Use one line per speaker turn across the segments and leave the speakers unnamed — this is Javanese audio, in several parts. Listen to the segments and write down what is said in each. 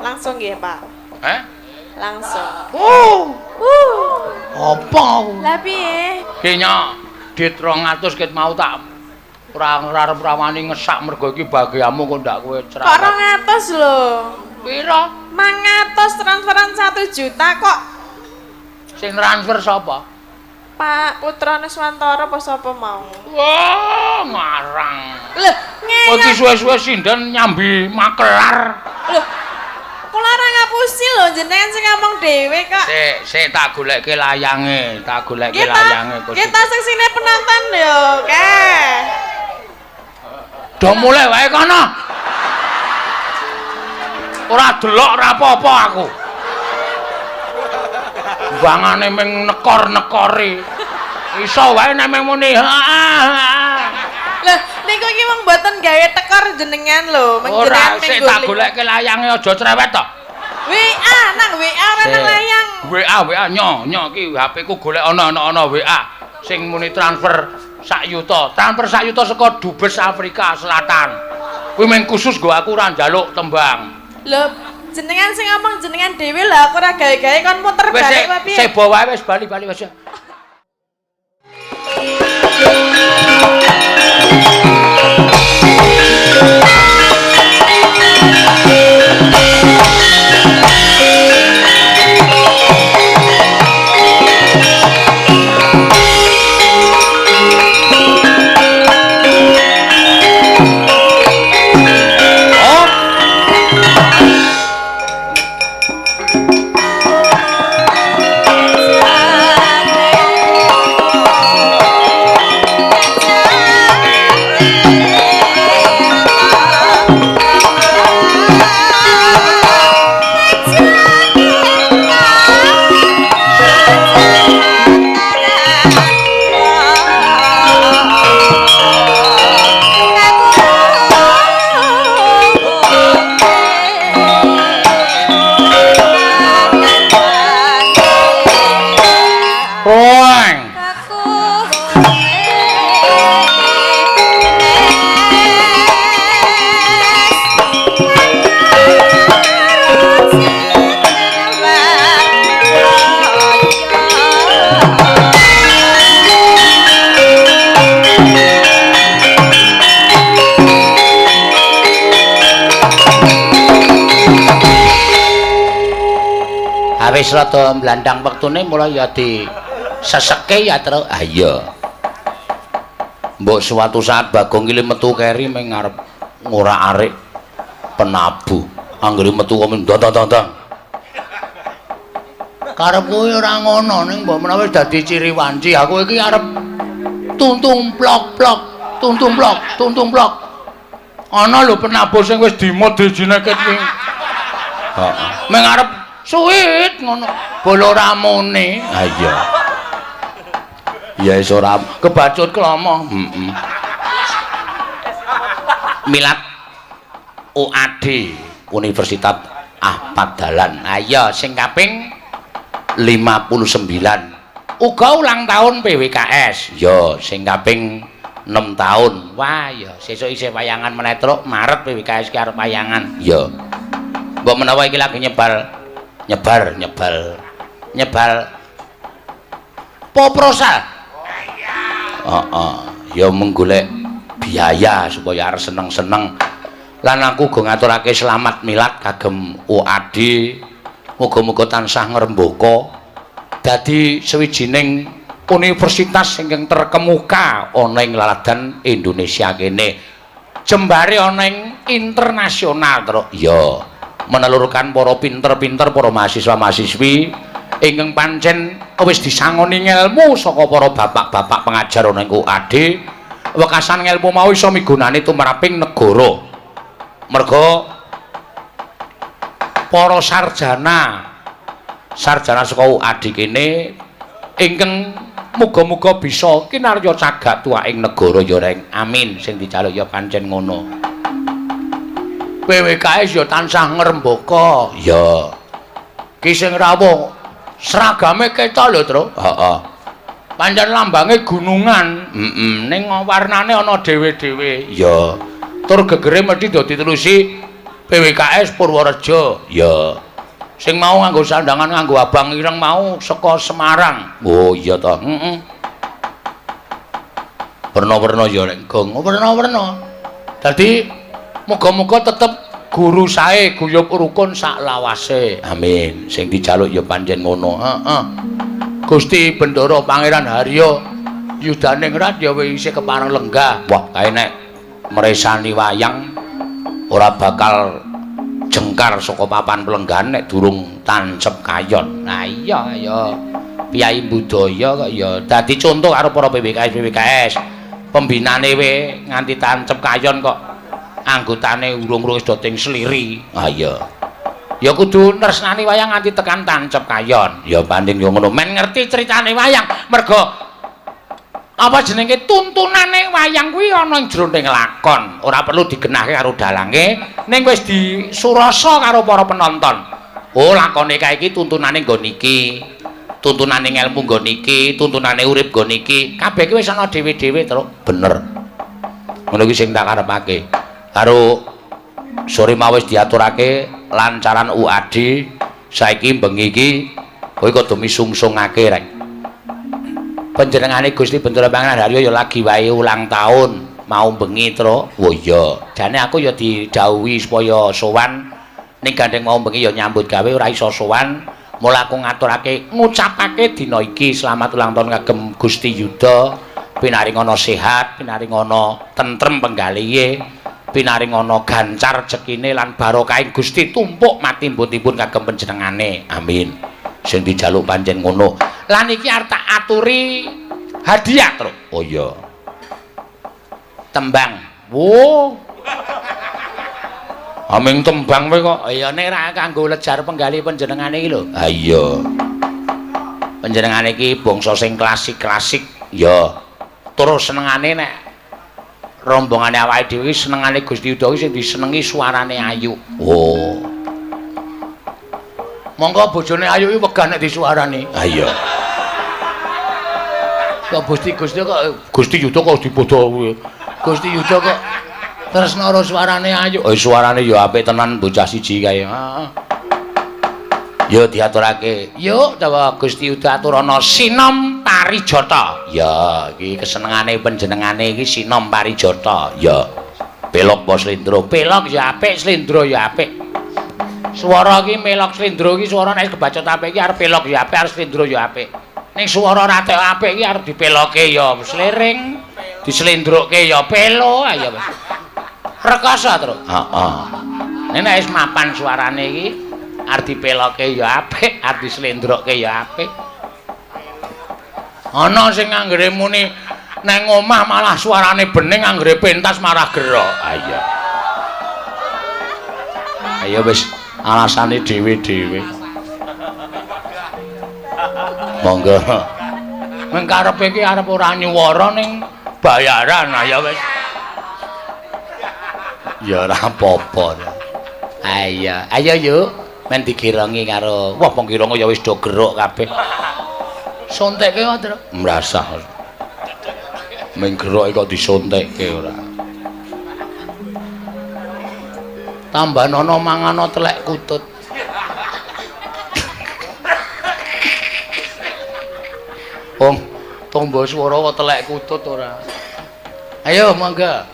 Langsung nggih, Pak. Langsung.
Apa?
Lah piye?
Ki nyok, dit 200 ket mau tak ora arep rawani ngesak mergo iki bagiamu kok ndak kowe
Kok
cerewet.
200 lho.
Piro?
200 transferan 1 juta kok.
Sing transfer sapa?
Pak Putra Nuswantara apa sapa mau?
Wah, ngarang.
Lho,
Kok iki suwe-suwe sinden nyambi makelar.
Lho, kula ora ngapusi lho, jenengan sing ngomong dhewe kok.
Sik tak goleke layange,
Nggih, Pak. Kita sing sine penonton lho, Keh.
Do mulai wae kono. Ora delok ora apa-apa aku. Bangane ming nekor-nekori. Iso wae nek mung muni.
Lah, niku iki wong mboten gawe tekor jenengan lho,
Ora, sik tak goleke layange aja cerewet to.
WA, nang WA ora nang layang.
WA nyok iki HP ku golek ana WA sing muni transfer 1 yuta. Transfer 1 yuta saka Dubes Afrika Selatan. Kuwi mung khusus nggo aku ora njaluk tembang.
Lho, jenengan sing ngomong jenengan dhewe lho, aku ora gawe-gawe kon muter balik apa piye?
Wis bawa wae wis bali wis. Wis rada blandang wektune mula ya di seseke ya terus iya. Mbok suatu saat Bagong iki metu keri ming ngarep ngorak-arik penabu. Anggere metu kok ndang-ndang. Karepku ora ngono ning mbok menawa dadi ciri wanci aku iki arep tuntung plok-plok, tuntung plok. Ana lho penabuh sing wis dimod dijineket iki. Heeh. Ming arep suwit ngono. Bolo ramune. Ha iya. Ya iso ora kebacut klomo. Milad UAD Universitas Ahmad Dahlan. Ayo sing kaping 59. Uga ulang tahun PWKS. Yo sing kaping 6 tahun. Wah ya sesuk isih wayangan meneh truk Maret PWKS ki arep wayangan. Yo. Mbok menawa iki lagi nyebar poprosal. Ya menggolek biaya supaya arep seneng-seneng. Lan aku go ngaturake selamat milad kagem UAD. Muga-muga tansah ngrembaka dadi sawijining universitas ingkang terkemuka ana ing laladan Indonesia kene. Jembare ana ing internasional terus. Ya, menelurkan para pinter-pinter para mahasiswa-mahasiswi ingkang pancen wis disangoni ngelmu saka para bapak-bapak pengajar ana ing UAD. Wekasan ngelmu mau iso migunani tumraping negara. Mergo para sarjana saka UAD kene ingkang muga-muga bisa kinarya cagak tuwaking negara ya reng. Amin sing dijaluk ya pancen ngono. PWKS ya tansah ngrembaka. Ya. Ki sing rawuh seragame keca lho, Tru. Heeh. Pancen lambange gunungan. Ning warnane ana dhewe-dhewe. Ya. Tur gegere mesti do ditelusi PWKS Purworejo. Ya. Sing mau nganggo sandangan nganggo abang ireng mau saka Semarang. Oh iya to. Heeh. Werna-werna ya nek gong, werna-werna. Dadi muga-muga tetep guru sae guyub rukun sak lawase. Amin. Sing dijaluk ya pancen ngono. Heeh. Gusti Bendoro Pangeran Haryo Yudaningrat ya wis isih kepareng lenggah. Wah, kae nek mresani wayang ora bakal jengkar saka papan pelenggahan nek durung tancep kayon. Nah iya ya piyai budaya kok ya dadi contoh karo para PWKS. Pembinane we nganti tancep kayon kok anggotane urung-urung wis do ting sliri. Ah iya. Ya kudu nresnani wayang nganti tekan tancep kayon. Ya banding yo ngono. Men ngerti critane wayang mergo apa jenenge tuntunane wayang kuwi ana ing jroning lakon. Ora perlu digenahke karo dalange, ning wis disurasa karo para penonton. Oh, lakone kae iki tuntunane nggon iki. Tuntunane ilmu nggon iki, tuntunane urip nggon iki. Kabeh iki wis ana dhewe-dhewe terus bener. Ngono iki sing tak karepake. Karo sore mau wis diaturake lancaran UAD. Saiki bengi iki kowe kudu misungsungake rek. Panjenengane Gusti Bendoro Pangeran Haryo ya lagi wae ulang tahun mau bengi terus. Oh iya, jane aku ya didhawuhi supaya sowan ning gandeng mau bengi ya nyambut gawe ora iso sowan. Mula aku ngaturake ngucapake dina iki selamat ulang tahun kagem Gusti Yuda, pinaringana sehat, pinaringana tentrem penggalihe, pinaringana gancar rezekine lan barokahing Gusti tumpuk matimbun-timbun kagem panjenengane. Amin. Sing dijaluk pancen ngono. Lan iki arep tak aturi hadiah terus. Oh iya. Tembang. Wo. Aming tembang kowe kok. Ya nek ra kanggo lejar penggali panjenengane iki lho. Ha iya. Panjenengane iki bangsa sing klasik-klasik ya. Terus senengane nek rombongane awake dhewe senengane Gusti Yuda sing disenengi suarane ayu. Oh. Monggo bojone ayu iki wegah nek disuarani. Ha iya. Kok Gusti kok Gusti Yuda kok dipodo kuwi. Gusti Yuda kok tresna karo suarane ayu. Oh suarane ya apik tenan bocah siji kae. Heeh. Ya diaturake. Yuk dawa Gusti Yuda aturana sinom parijata. Ya iki kesenengane panjenengane iki sinom parijata. Ya. Pelok apa slendra? Pelok ya apik, slendra ya apik. Swara iki melok slendra iki swara nek kebacot apik iki arep pelok ya apik, arep slendra ya apik. Ning swara ratek apik iki arep dipeloke ya slering, dislendroke ya pelo ya wis. Rekoso terus. Heeh. Nek wis mapan suarane iki arep dipeloke ya apik, arep dislendroke ya apik. Ana sing anggere muni nang omah malah suarane bening anggere pentas marah gero. Ah iya. Ayo wis alasane dhewe-dhewe. Monggo. Meng karepe iki arep ora nyuwara ning bayaran ya wis. Ya ora apa-apa. Ayo, ayo yuk. Men digirongi karo wah penggironge ya wis do geruk kabeh. Sontekke kok, Tru. Mrasah. Men geruke kok disontekke ora. Tambah nono mangano telek kutut. Wong tombo swara kok telek kutut ora. Ayo mangga.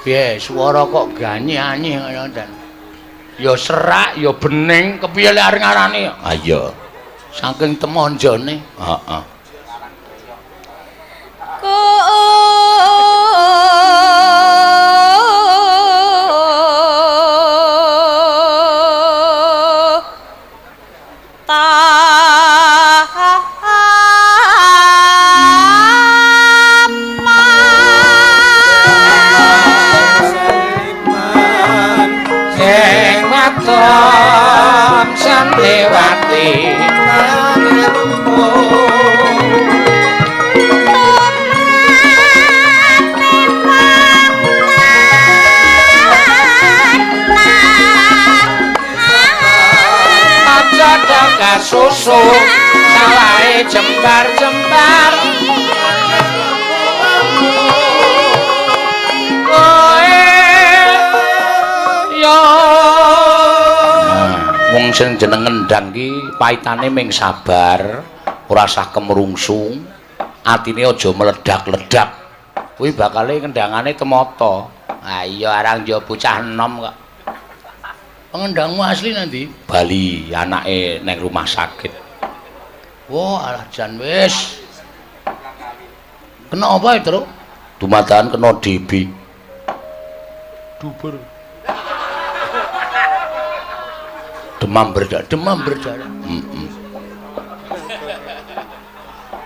Piye swara kok ganyi-anyi kaya dan. Ya serak, ya bening, kepiye lek arep ngarani? Ah iya. Saking temonjone. Heeh. Santiwati aja kasusu salahe jembar-jembar koe yo wong sing jeneng ngendang ki paitane ming sabar ora usah kemrungsung atine aja meledak-ledak kuwi bakale kendangane temata ha iya arang yo bocah enom kok pengendangmu asli nanti Bali anake neng rumah sakit wah alah jan wis kena apa itu dumadakan kena DB duber demam berdarah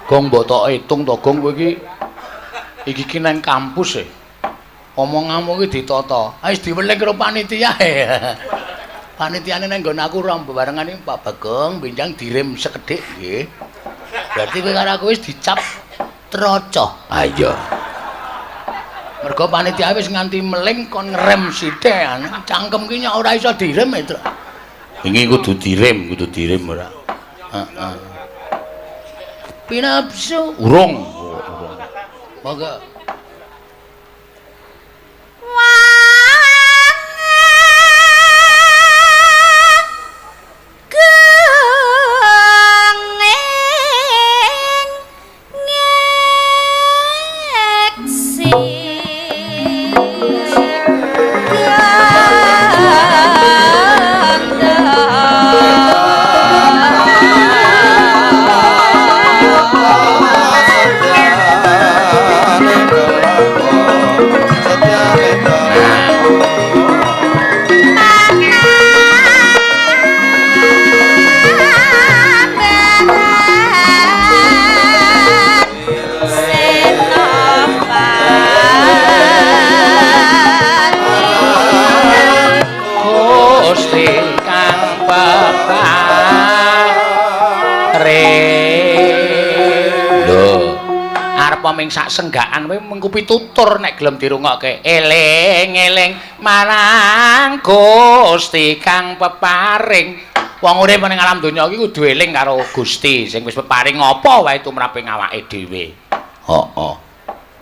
gong mbok tok itung to gong kowe iki nang kampus e omonganmu ki ditata wis diweling karo panitia panitiane nang nggon aku rom bebarengan iki Pak Bagong benjang direm sekedhik nggih berarti kowe karo aku wis dicap trocoh ayo mergo panitia wis nganti meling kon ngerem sithik cangkem ki nyok ora iso direm itu iki kudu direm ora heeh pinapsu urung monggo ming sak senggaan kowe mengko pitutur nek gelem dirungokke eling-eling marang Gusti kang peparing wong urip ning alam donya iki kudu eling karo Gusti sing wis peparing apa wae tumraping awake dhewe heeh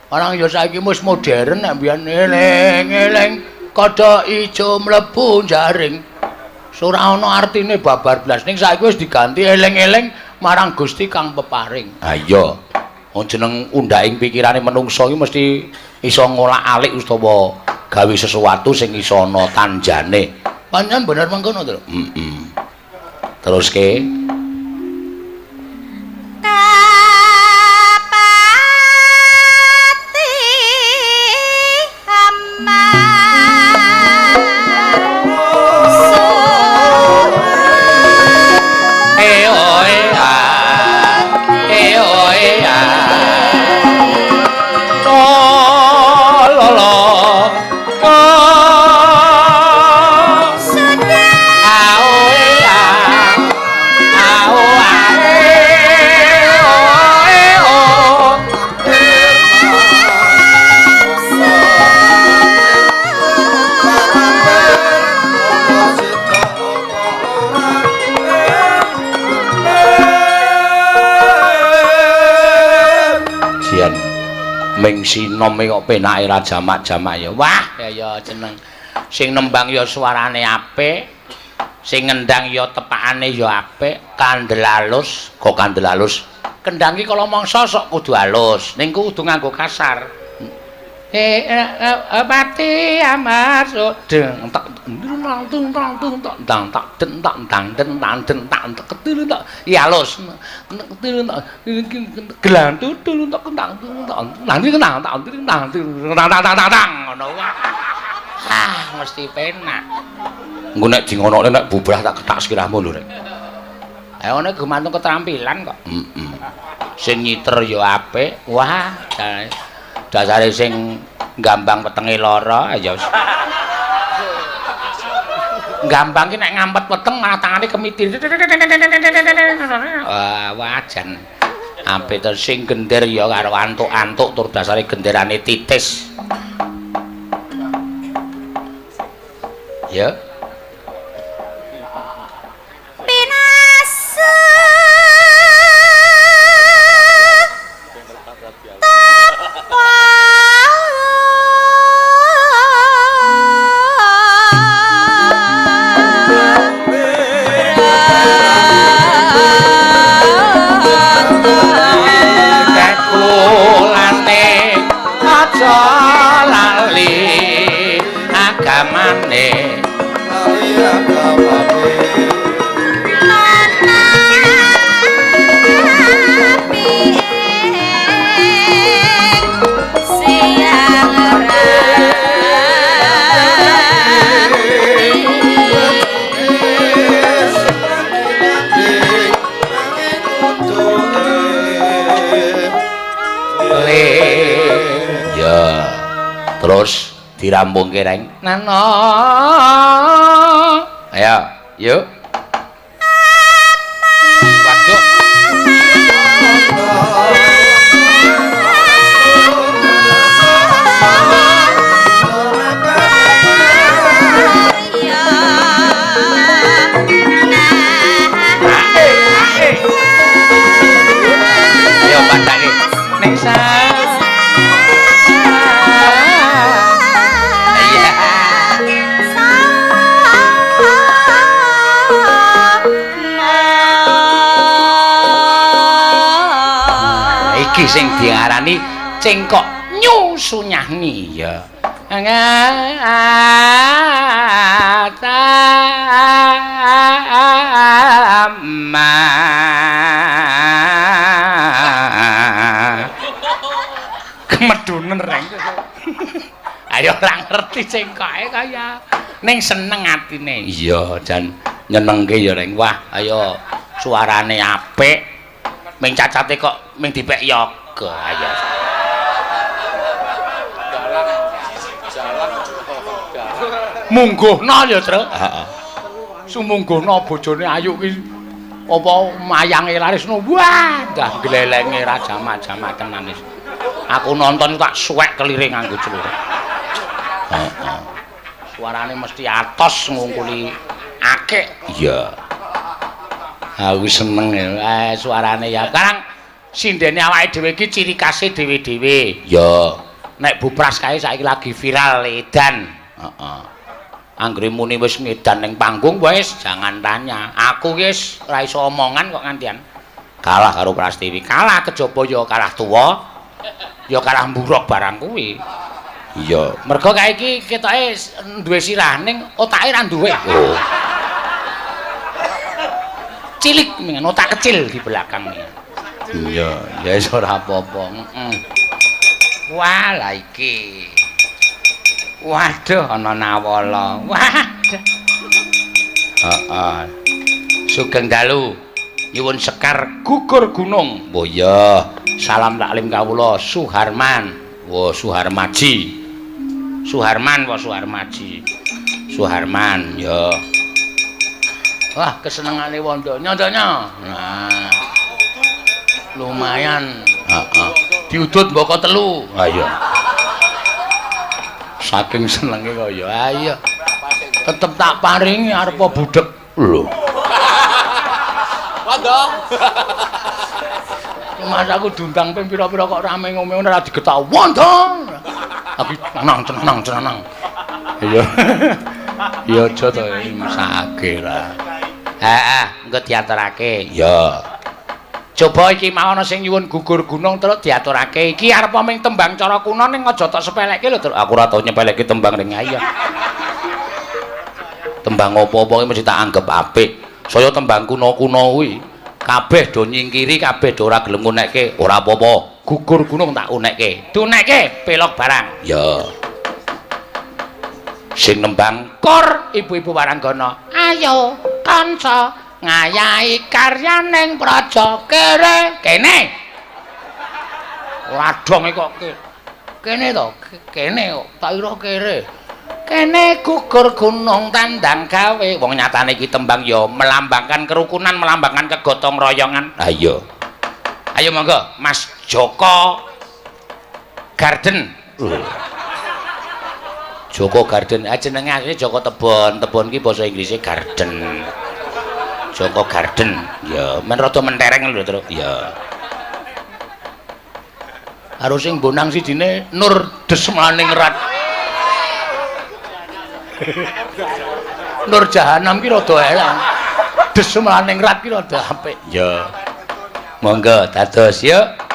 orang ya saiki wis modern nek mbiyen eling-eling kodhok ijo mlebu jaring ora ana artine babar blas ning saiki wis diganti eling-eling marang Gusti kang peparing ha iya wong jeneng undhaking pikirane menungsa iki mesti iso ngolak-alik utawa gawe sesuatu sing iso ana tanjane. Pancen bener mangkono to? Heeh. Teruske.
Kapati Hama
ming sinome kok penake ra jamak-jamak ya. Wah, ya jeneng sing nembang ya suarane apik, sing ngendang ya tepakane ya apik, kandel alus, kok kandel alus. Kendang iki kala mangsa sok kudu alus, ning kudu nganggo kasar. Pati amar sodeng tak tung tang tak den tak dang den tak ketil tak ya alus ketil tak gelantu tul tak kentang nanti kentang tak tang ngono wae mesti penak engko nek di ngono nek bubrah tak ketak sikilahmu lho rek ayo nek gumantung keterampilan kok heeh sing nyiter ya apik wah dasare sing gambang wetenge lara ya wis gampang ki nek ngampet weteng malah tangane kemitir wah wajan apik terus sing gender ya karo antuk-antuk tur dasare genderane titis ya agamane terus dirampungke reng nano ayo yuk waduh ayo pandake ning sing diarani cengkok nyusunyangi ya kemedunen reng ayo ora ngerti cengkoke kaya ning seneng atine iya jan nyenengke ya reng wah ayo suarane apik ming cacate kok ming dipek yoga ayo mungguhna ya Tru heeh sumungguhna bojone ayu ki apa mayange laris no wah dah glelenge ra jama-jama tenan wis aku nonton tak suwek keliring nganggo celurit heeh suarane mesti atos ngungkuli akeh iya aku seneng ya suarane ya sekarang sindene awake dhewe iki ciri khase dhewe-dhewe ya nek bupras kae saiki lagi viral edan heeh anggere muni wis ngedan ning panggung wis jangan tanya aku wis ora iso omongan kok ngantian kalah karo Prastiwi kalah kejaba ya kalah tuwa ya kalah mburuk barang kuwi iya mergo kae iki ketoke duwe sirah ning otake ra duwe oh cilik dengan otak kecil di belakangnya iya ya wis ora apa-apa wah la iki waduh ana nawala waduh heeh sugeng dalu nyuwun sekar gugur gunung oh iya salam taklim kawula Suharman wah Suharmaji Suharman wah Suharmaji Suharman ya wah kesenengane wondone nyonya nah lumayan heeh diudut mboko telu ayo saking senenge kok ya ayo tetep tak paringi arepa budhek lho Wanda Mas aku diundang ping pira-pira kok rame ngomong ora digetak Wanda aku tenang iya iya aja to sakit lah heeh engko diaturake ya coba iki mau ana sing nyuwun gugur gunung terus diaturake iki arep ming tembang cara kuno ning aja tok sepelekke lho aku ora tau nyepelekke tembang ning ayo tembang apa-apa mesti tak anggap apik saya tembang kuno-kuno kuwi kabeh do nyingkiri kabeh do ora gelem ngunekke ora apa-apa gugur gunung tak unekke dunekke pelok barang ya sing nembang kor ibu-ibu waranggana ayo kanca ngayahi karyaning praja kere kene ora dong kok kene to kene kok tak ira kere kene gugur gunung tandang gawe wong nyatane iki tembang ya melambangkan kerukunan melambangkan kegotong royongan ayo ayo monggo Mas Joko Garden Joko Garden jenenge asline Joko Tebon ki basa Inggrise garden Joko Garden ya men rada mentereng lho Tru ya Karo sing bonang sijine Nur Desmaning Rat. Nur Jahanam ki rada elang. Desmaning Rat ki rada apik. Ya. Monggo dados yuk.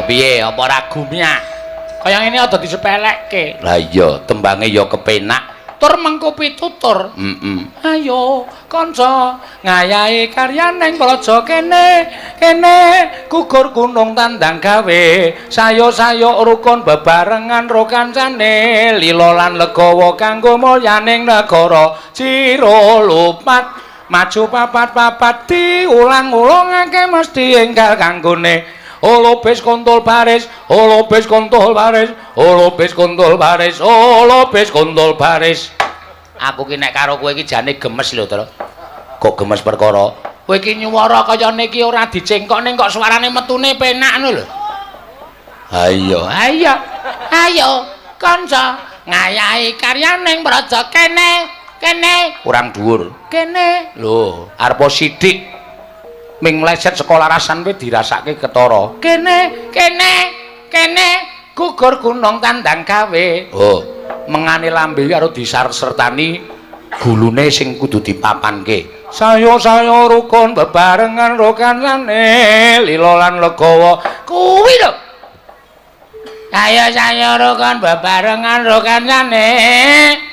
Piye apa ragumnya? Kaya ngene ada disepelekke. Lah iya, tembange ya kepenak. Tur mengko pitutur. Ayo kanca ngayahi karyaning praja kene gugur gunung tandang gawe sayo-sayo rukun bebarengan ro kancane lila lan legawa kanggo mulyaning negara cira lupat maju papat-papat diulang-ulangake mesti enggal kanggone Olopes kontol baris, olopes kontol baris, olopes kontol baris, olopes kontol baris. Aku ki nek karo kowe iki jane gemes lho, Tru. Kok gemes perkara? Kowe iki nyuwara kaya niki ora dicengkok ning kok suarane metune penak ngono lho. Ayo, ayo. Ayo, kanca, ngayahi karyaning praja kene. Kurang dhuwur. Kene. Lho, arep sithik. Ming mleset sekolah rasan kuwi dirasake ketara. Kene gugur gunung tandang gawe. Oh, mengane lambe karo disarsertani gulune sing kudu dipapanke. Sayo-sayo rukun bebarengan rokanane lila lan legawa. Kuwi lho. Sayo-sayo rukun bebarengan rokanane.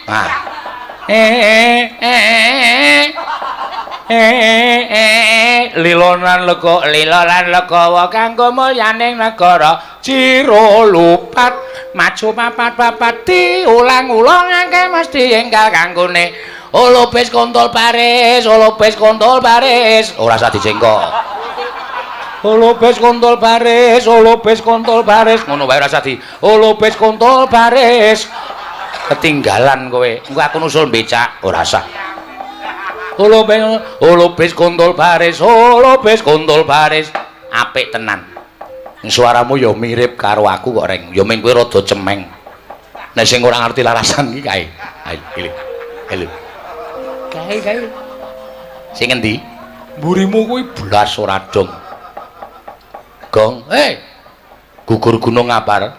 Ah. Lilonan legawa kanggo mulyaning negara cira lupat maju papat-papat diulang-ulangake mesti enggal kanggone olopes kontol baris ora usah dicengkok olopes kontol baris ngono wae ora usah di olopes kontol baris ketinggalan kowe engko aku nusul becak ora usah olopes kontol baris apik tenan suaramu ya mirip karo aku kok reng ya ming kowe rada cemeng nek sing ora ngerti larasan iki kae halo kae sing endi mburimu kuwi blas ora dong gong gugur gunung ngapar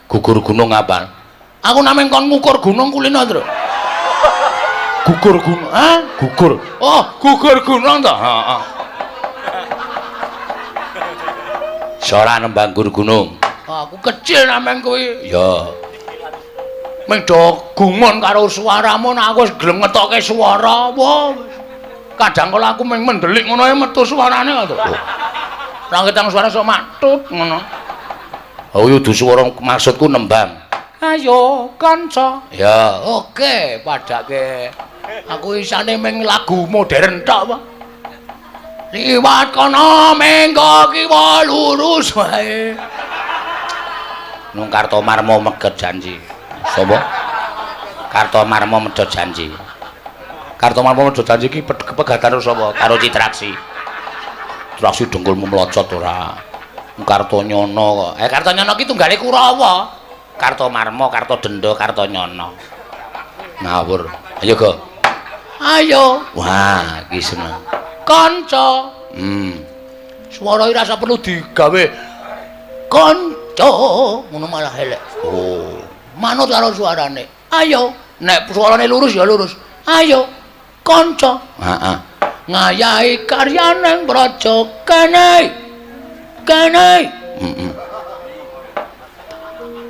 gugur gunung ngapar Aku nameng kon ngukur gunung kulino, Tru. Gugur gunung, gugur. Oh, gugur gunung to. Heeh. Sora nembang gur gunung. Aku kecil nameng kuwi. Ya. Ming do gumun karo suaramu nek aku wis gelem ngetokke swara. Wah. Kadang kala aku ming mendelik ngono ae metu suarane to. Ora ketang suara sok matut ngono. Oh, yudu swara maksudku nembang. Ayo kanca. Ya, oke, padake. Aku isane ming lagu modern tok apa. Liwat kono mengko kiwa lurus wae. Nung Kartomarmo meget janji. Sapa? Kartomarmo medhot janji. Kartomarmo medhot janji iki kepegatan karo sapa? Karo Citraksi. Citraksi dengkulmu mlocot ora. Kartonyono kok. Kartonyono ki tunggale Kurawa. Kartomarmo, Kartodenda, Kartonyono. Ngawur. Ayo, Go. Ayo. Wah, iki seneng. Kanca. Swara iki rasa perlu digawe kanca, ngono malah elek. Oh, manut karo suarane. Ayo, nek suarane lurus ya lurus. Ayo, kanca. Heeh. Ngayahi karyaning praja kene. Kene.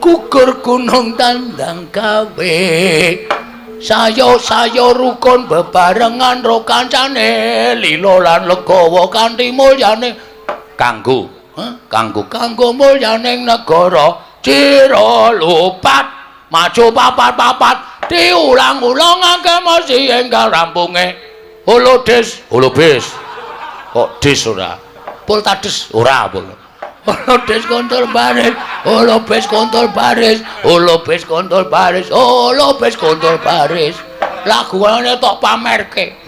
Gugur gunung tandang gawe. Sayo-sayo rukun bebarengan ro kancane lila lan legawa kanthi mulyane kanggo mulyaning negara cira lupat maju papat-papat diulang-ulangake mesti enggal rampunge holodis kok dis ora pultades ora pul holodis kontor baris holobis kontor baris holobis kontor baris holobis kontor baris lagune tok pamerke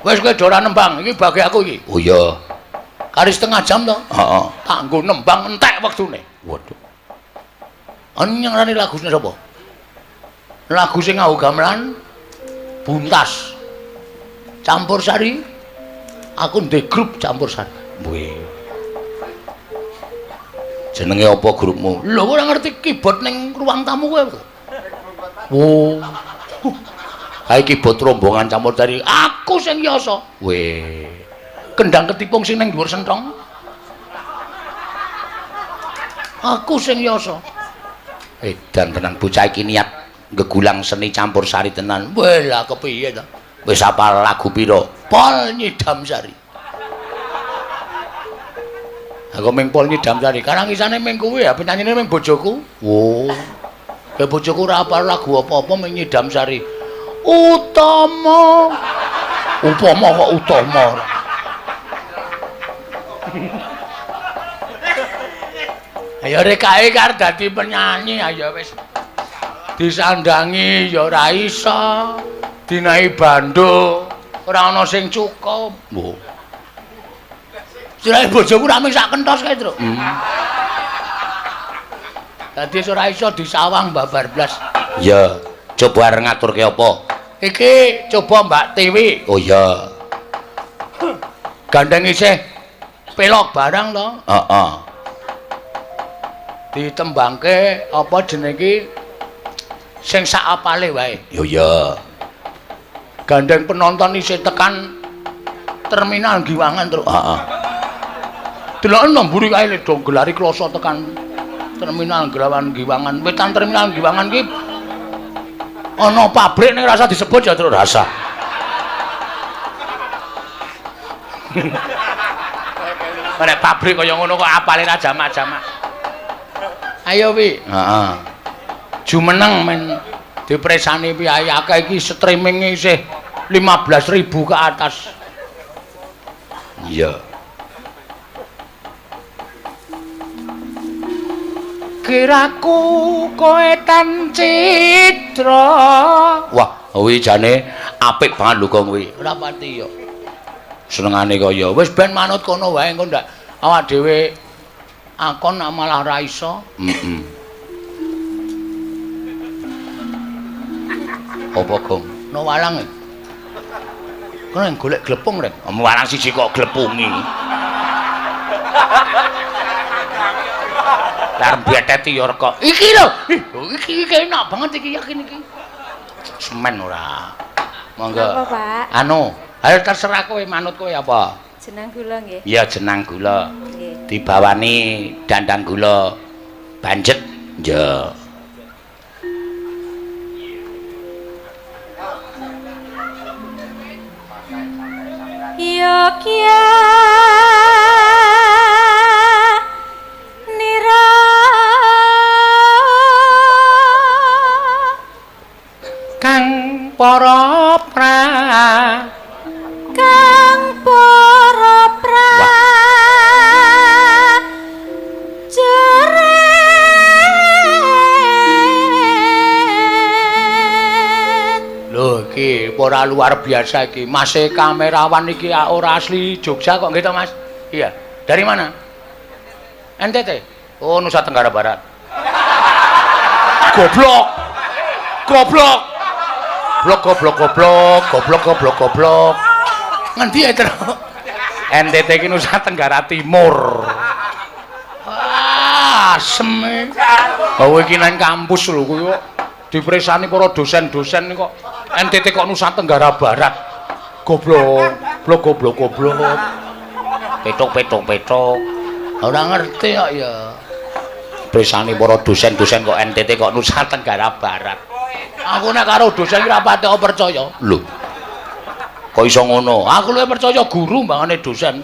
wis kowe ora nembang iki bagi aku iki oh iya kari setengah jam to heeh tak nggo nembang entek wektune waduh ana nyangrani lagune sapa lagu sing ngau gamelan buntas Campursari aku ndek grup Campursari weh jenenge apa grupmu lho ora ngerti keyboard ning ruang tamu kowe oh kae keyboard rombongan Campursari aku sing yasa weh kendang ketipung sing ning dhuwur senthong aku sing yasa edan tenan bocah iki niat gegulang seni Campursari tenan weh lah kepiye to wis apal lagu pira Pol Nyidam Sari aku ming Pol Nyidam Sari karangisane ming kuwi ya penyanyine ming bojoku oh ke bojoku ora apal lagu apa-apa ming Nyidam Sari utama upama kok utama ayo rek kae kar dadi penyanyi ayo wis disandangi ya ora iso dinahi bando ora ana sing cukup mbuh sirahe bojoku ra mung sak kenthos kae Truk dadi ora iso disawang babar blas ya coba arep ngaturke apa iki coba Mbak Tiwi oh iya gandeng isih pelok barang to heeh ditembangke apa jenenge iki sing sak apale wae yo ya gandeng penonton isih tekan terminal Giwangan Truk heeh deloken mburi kae do gelari kloso tekan terminal Giwangan wetan terminal Giwangan ki ana pabrik ning rasa disebut ya Truk rasa nek pabrik kaya ngono kok apale ra jamak-jamak ayo wi heeh jumeneng men dipresani piye akeh iki streaminge isih 15.000 ke atas iya kiraku kowe tan citra wah kuwi jane apik banget lho kok kuwi ora pati yo senengane kaya wis ben manut kono wae engko ndak awak dhewe akon malah ra iso apa gong no walang e kono golek glepung rek walang siji kok glepungi Lah beteti ya kok. Iki lho. Iki enak banget iki yakin iki. Semen ora. Monggo.
Apa, Pak?
Anu, ayo terserah kowe manut kowe apa?
Jenang gula nggih.
Iya jenang gula.
Nggih.
Dibawani dandang gula banjet. Ya.
Yogya nira
Kang para pra
kang para pra jeret.
Lho iki ora luar biasa iki. Mas kamerawan iki ora asli Jogja kok gitu Mas? Iya. Dari mana? NTT. Oh, Nusa Tenggara Barat. Goblok. Goblok. Goblok. Ngendi ya, Tru? NTT iki Nusa Tenggara Timur. Asem. Kowe iki nang kampus lho kowe kok dipresani para dosen-dosen kok NTT kok Nusa Tenggara Barat. Goblok. Petok. Ora ngerti kok ya. Presani para dosen-dosen kok NTT kok Nusa Tenggara Barat. Aku nek karo dosen ora patek percaya. Lho. Kok iso ngono? Aku luwih percaya guru mbangane dosen.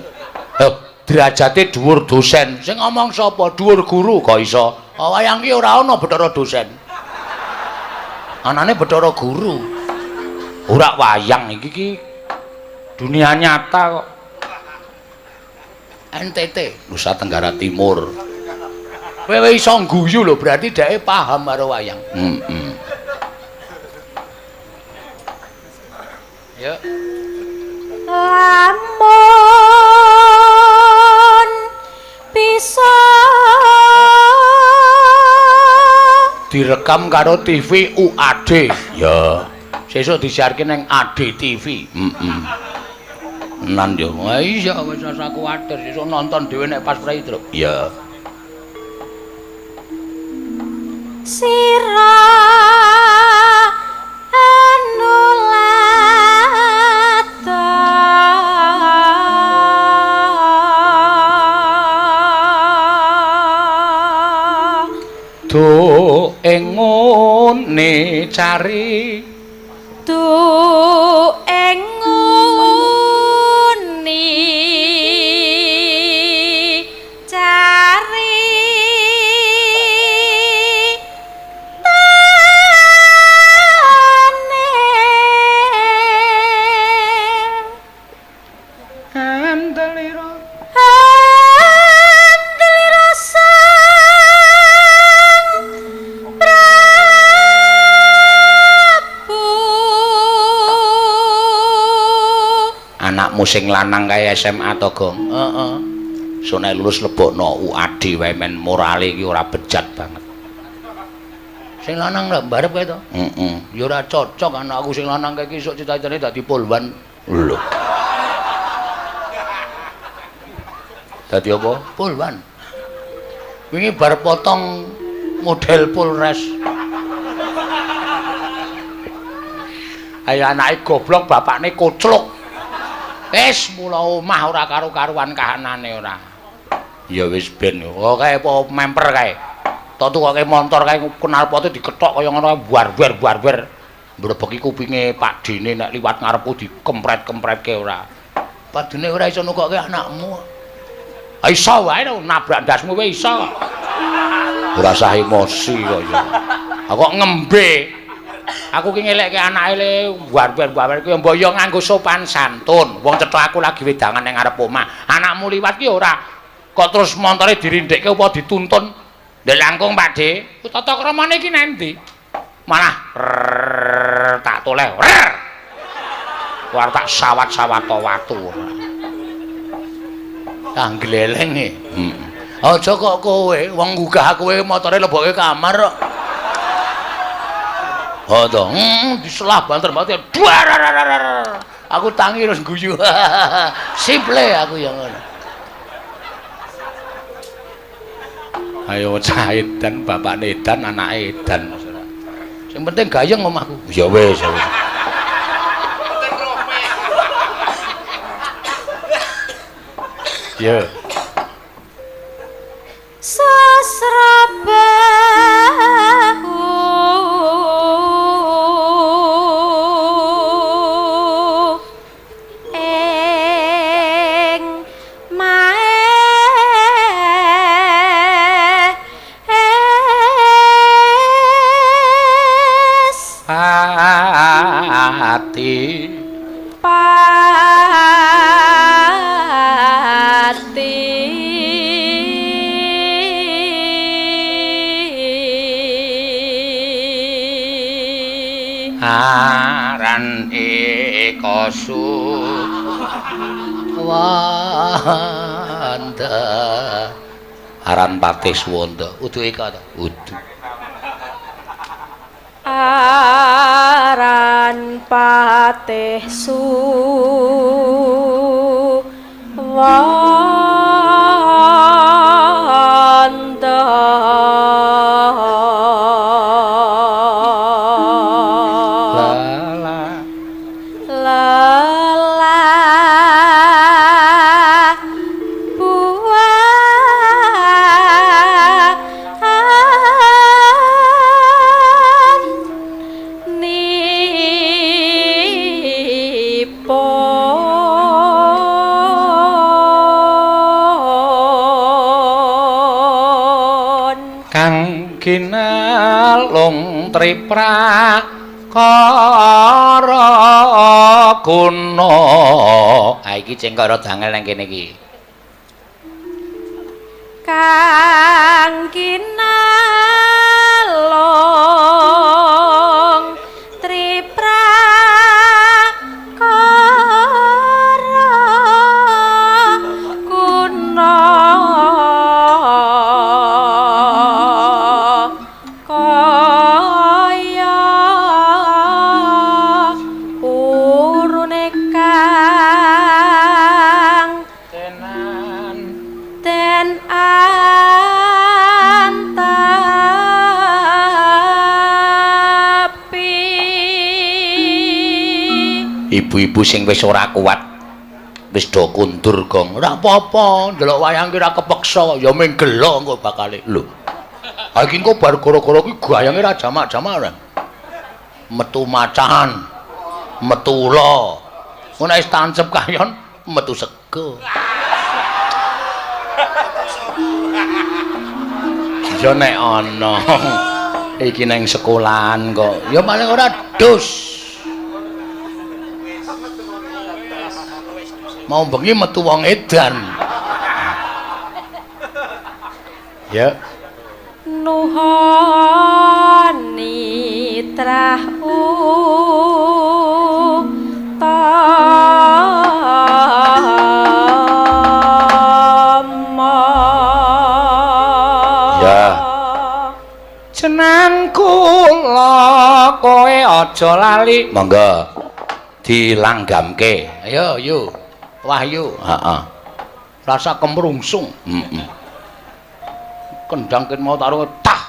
Lho, derajate dhuwur dosen. Sing ngomong sapa? Dhuwur guru kok iso. Wayang iki ora ana Bathara dosen. Anane Bathara guru. Ora wayang iki dunia nyata kok. NTT, Nusa Tenggara Timur. Kowe iso guyu lho, berarti dhek paham karo wayang. Ya.
Lamun bisa
Direkam karo TV UAD. Ya. Sesuk disiarke ning AD TV. Nan yo. Iya wis ora kuwatir sesuk nonton dhewe nek pas prei, Truk. Ya.
sira anulata
Do engone cari
tu enguni cari tane
andelira
andelira sang Prabu.
anakmu sing lanang kae SMA to, Gong? Heeh. Sone lulus lebokno UAD wae men morale iki ora bejat banget. Sing lanang lho mbarep kae to? Heeh. Ya ora cocok anakku sing lanang kae iki sok cita-citane dadi polwan. Lho. Dadi apa? Polwan. Wingi bar potong model Polres. Ayo anake goblok bapakne kocluk. Wis mula omah ora karo-karuan kahanane ora. Ya wis ben kok kae apa memper kae. Tok tukoke montor kae knalpote diketok kaya ngono buar-buar. Mbrebeki kupinge Pak Dene nek liwat ngarepku dikempret-kempretke ora. Padune ora iso nukokke anakmu. Ha iso wae to nabrak ndasmu wae iso kok. Ora usah emosi kok ya. Kok ngembe. Aku ki ngelekke anake le buar-buar ki mboyo nganggo sopan santun. Wong cetha aku lagi wedangan ning ngarep omah. Anakmu liwat ki ora kok terus montore dirindhikke apa dituntun. Ndek langkung Pakde, tata kramane iki nendi? Malah tak toleh. War tak sawat-sawat watu. Tak gleleng e. Aja kok kowe wong gugah kowe motore leboke kamar kok. Oh to, diselah banter-banter. Aku tangi terus guyu. Simple aku yang ngono. Ayo cah edan, bapakne edan, anake edan. Sing penting gayeng omahku. Ya wis, ya wis. Ya.
Sasrabahu ing maes
Hati aran ikosu wanda aran patih swanda udu eka ta udu
aran patih suwanda lelah buah nipon
kang kinalung triprakara guna ha iki cengkara dangel nang kene iki
kang kinalong triprakara guna kaya urune kang
tenan
ten antapi
ibu-ibu sing wis ora kuat wis do kundur gong ora apa-apa ndelok wayang ki ora kepeksa ya ming gelo engko bakale lho ha iki engko bar gara-gara ki gayange ra jamak-jamak ora metu macan metu ula ngono wis tancep kayon metu sego ya nek ana iki nang sekolahan kok ya paling ora dus mau bengi metu wong edan ya
nuhoni trah utama
ya jeneng kula kowe aja lali monggo dilanggamke ayo yu Wahyu heeh rasa kemrungsung kendang ken mau taruh tah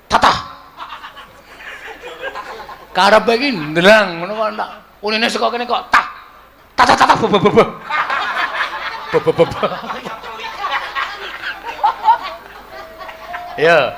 tatah karepe iki ndlang ngono kok tak unine saka kene kok tah tatah tatah ya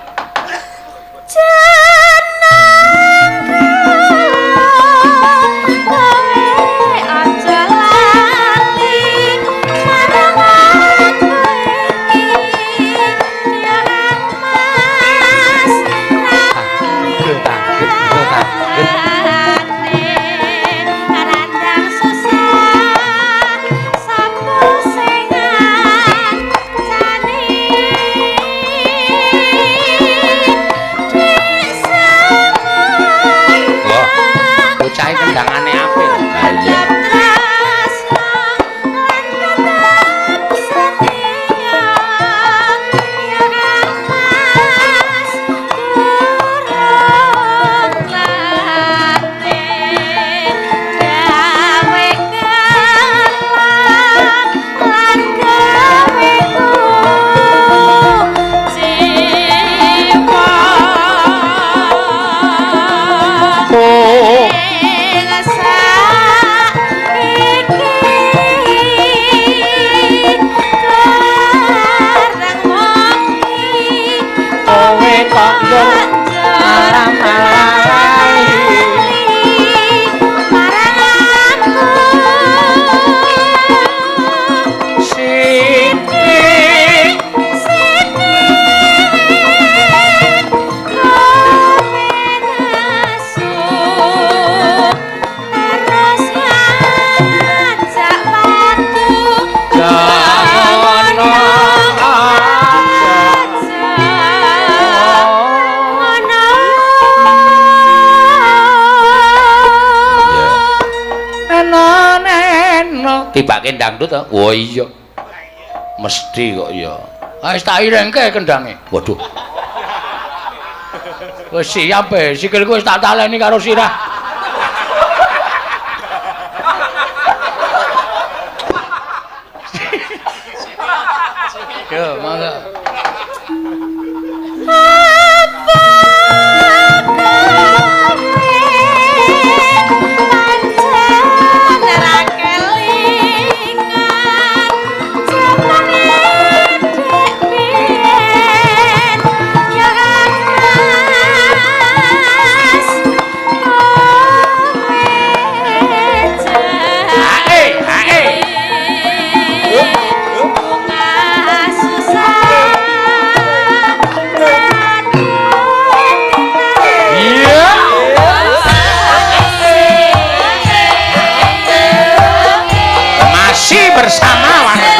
Tibake dangdut to? Oh iya. Mesti kok ya. Wis tak irengke kendange. Waduh. Wis siap e, sikilku wis tak taleni karo sirah. Yo, mangga. Bersama warga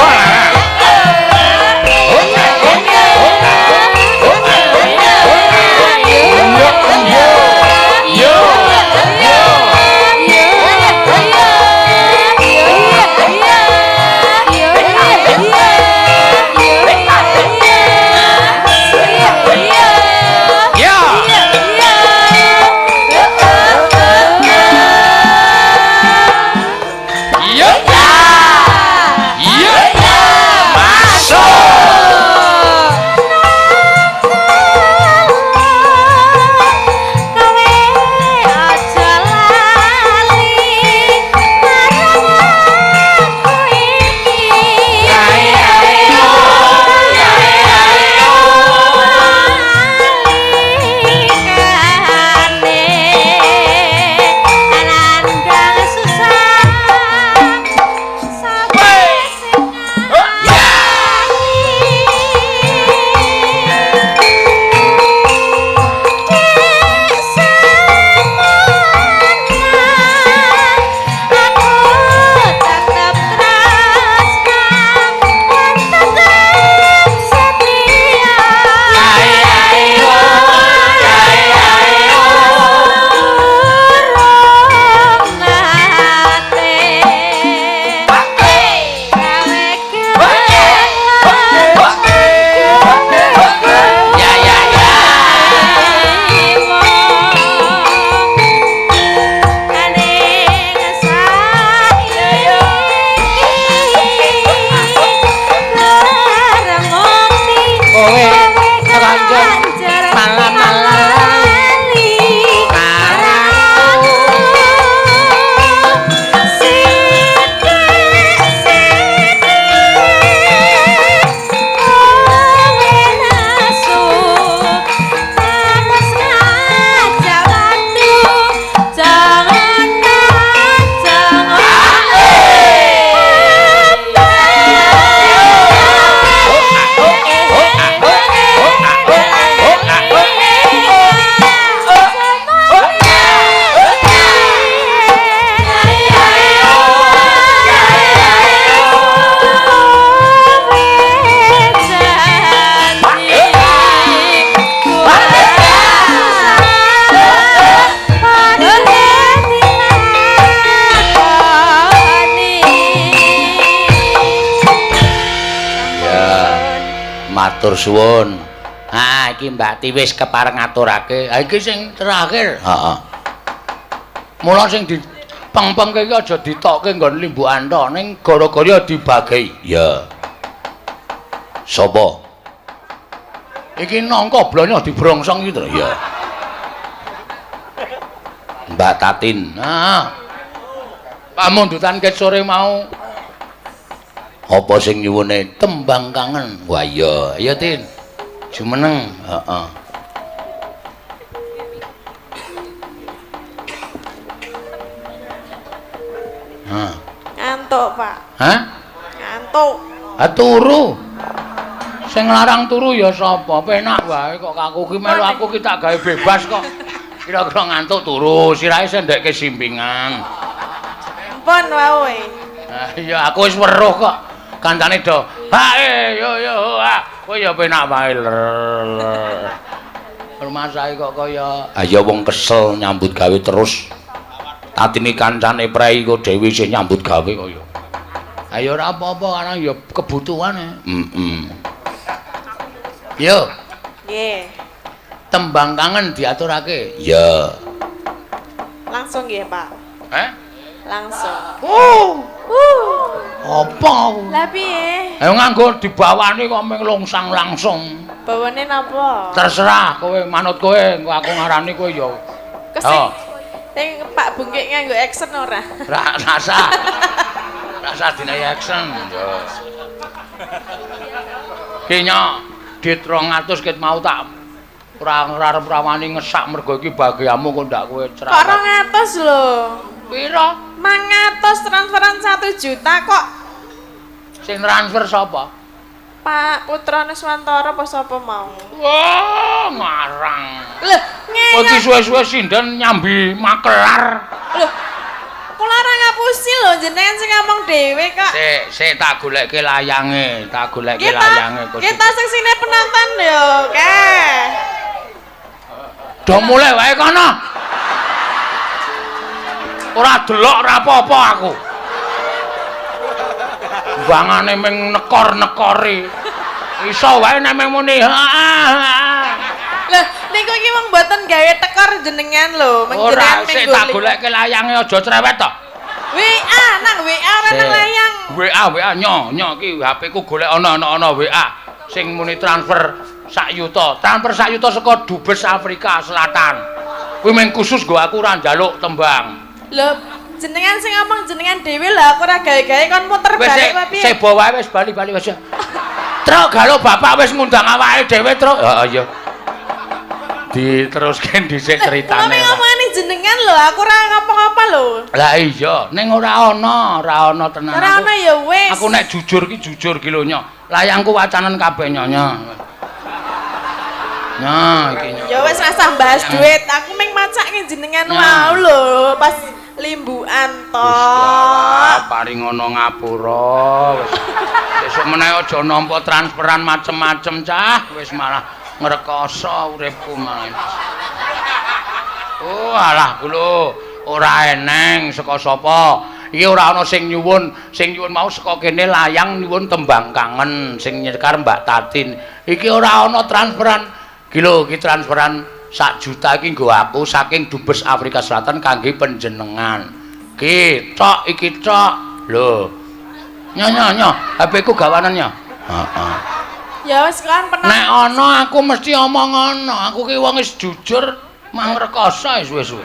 matur suwun. Ah iki Mbak Ti wis kepareng ngaturake. Ha iki sing terakhir. Heeh. Mula sing dipeng-pengke iki aja ditokke nggon Limbu Antha ning gara-gara dibagi. Ya. Sapa? Iki nangka blonyo dibrongsong iki to. Ya. Mbak Tatin. Nah. Pamundutan ket sore mau. Apa sing nyuwune tembang kangen? Wah iya, ayo Tin. Jumeneng, heeh. Hah.
Ngantuk, Pak.
Hah?
Ngantuk.
Ha turu. Sing larang turu ya sapa? Penak wae kok aku ki melu aku ki tak gawe bebas kok. Kira-kira ngantuk turu, sirahe sendekke simpingan.
Ampun wae.
Nah, iya aku wis weruh kok. Kancane do. Hae yo ha. Kowe ya penak wae. Rumah sae kok kaya ya wong kesel nyambut gawe terus. Tatine kancane prei kok dhewe sing nyambut gawe kaya. Ayo ora apa-apa karena ya kebutuhane. Yo.
Nggih.
Tembang kangen diaturake. Ya.
Langsung nggih, Pak. Langsung.
Apa?
Lah piye?
Ayo nganggo dibawani kok mung longsang langsung.
Bawane napa?
Terserah kowe manut kowe, engko aku ngarani kowe ya.
Kesing. Sing Pak Bungkik nganggo action ora?
Rasa. Rasa dina action. Yo. Ki nyok, dit 200 ket mau tak ora ngarep rawani ngesak mergo iki bagiamu kok ndak kowe cerah.
Kok 200 lho.
Pira?
500 transferan 1 juta kok.
Sing transfer sapa?
Pak Putra Nuswantara apa sapa mau?
Wah, ngarang.
Lho,
Kok iki suwe-suwe sinden nyambi makelar.
Lho, kula ora ngapusi lho jenengan sing ngomong dhewe kok.
Sik tak goleke layange, tak goleke
Kita,
layange kok.
kita sing sine penonton yo, keh.
Do mulai wae kono. Ora delok ora apa-apa aku. Bangane ming nekor-nekori. Iso wae nek mung muni.
Lah, niku iki wong mboten gawe tekor jenengan lho,
Ora sik tak goleke layange aja cerewet to.
WA nang WA ora nang layang.
WA nyok iki HP ku golek ana WA sing muni transfer 1 yuta. Transfer 1 yuta saka Dubes Afrika Selatan. Kuwi mung khusus nggo aku ora njaluk tembang.
Lho, jenengan sing ngomong jenengan dhewe lho, aku ora gawe-gawe kon muter balik apa piye?
Wis bawa wis bali wis. Truk galo bapak wis ngundang awake dhewe, Truk. Heeh iya. Diteruske dhisik critane.
Kok ngomongane jenengan lho, aku ora ngapa-ngapa lho.
Lah iya, ning ora ana tenan.
Ora ana ya wis.
Aku nek jujur ki lho nyok. Layangku wacanen kabeh nyonya. Nah, iki nyok.
Ya wis rasah bahas duit, aku meng macake jenengan mau lho pas limbuan to.
Paring ngono ngapura wis. Sesuk meneh aja nampa transferan macem-macem cah, wis malah ngrekoso uripku malah. Oh alah kulo ora eneng saka sapa. Iki ora ana sing nyuwun mau saka kene layang nyuwun tembang kangen sing nyekar Mbak Tatin. Iki ora ana transferan. Iki lho, iki transferan 1 juta iki nggo aku saking Dubes Afrika Selatan kangge panjenengan. Iki tok. Lho. Nyo, HP ku gawanan nyo. Heeh.
Ya wis kan pernah.
Nek ana aku mesti omong ana. Aku ki wong wis jujur, mang rekoso suwe-suwe.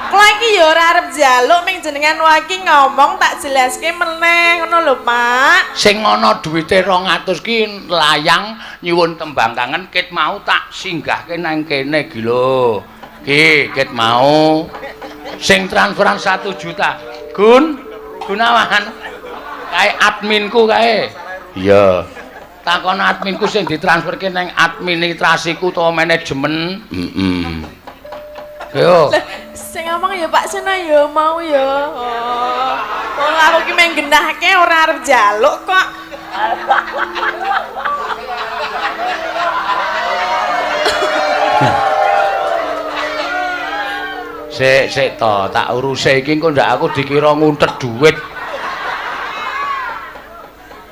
Kula iki ya ora arep njaluk ming jenengan wae iki ngomong tak jelaske meneh ngono lho, Pak.
Sing ana duwite 200 ki layang nyuwun tembang kangen kit mau tak singgahke nang kene iki lho. Ki kit mau sing transferan 1 juta. Gunawan. Kae adminku kae. Iya. Takon adminku sing ditransferke nang administrasiku utawa manajemen. Yo.
Sing ngomong ya Pak Sena ya mau ya. Oh, aku ki meng genahke ora arep njaluk kok.
Sik to, tak uruse iki engko ndak aku dikira nguntet dhuwit.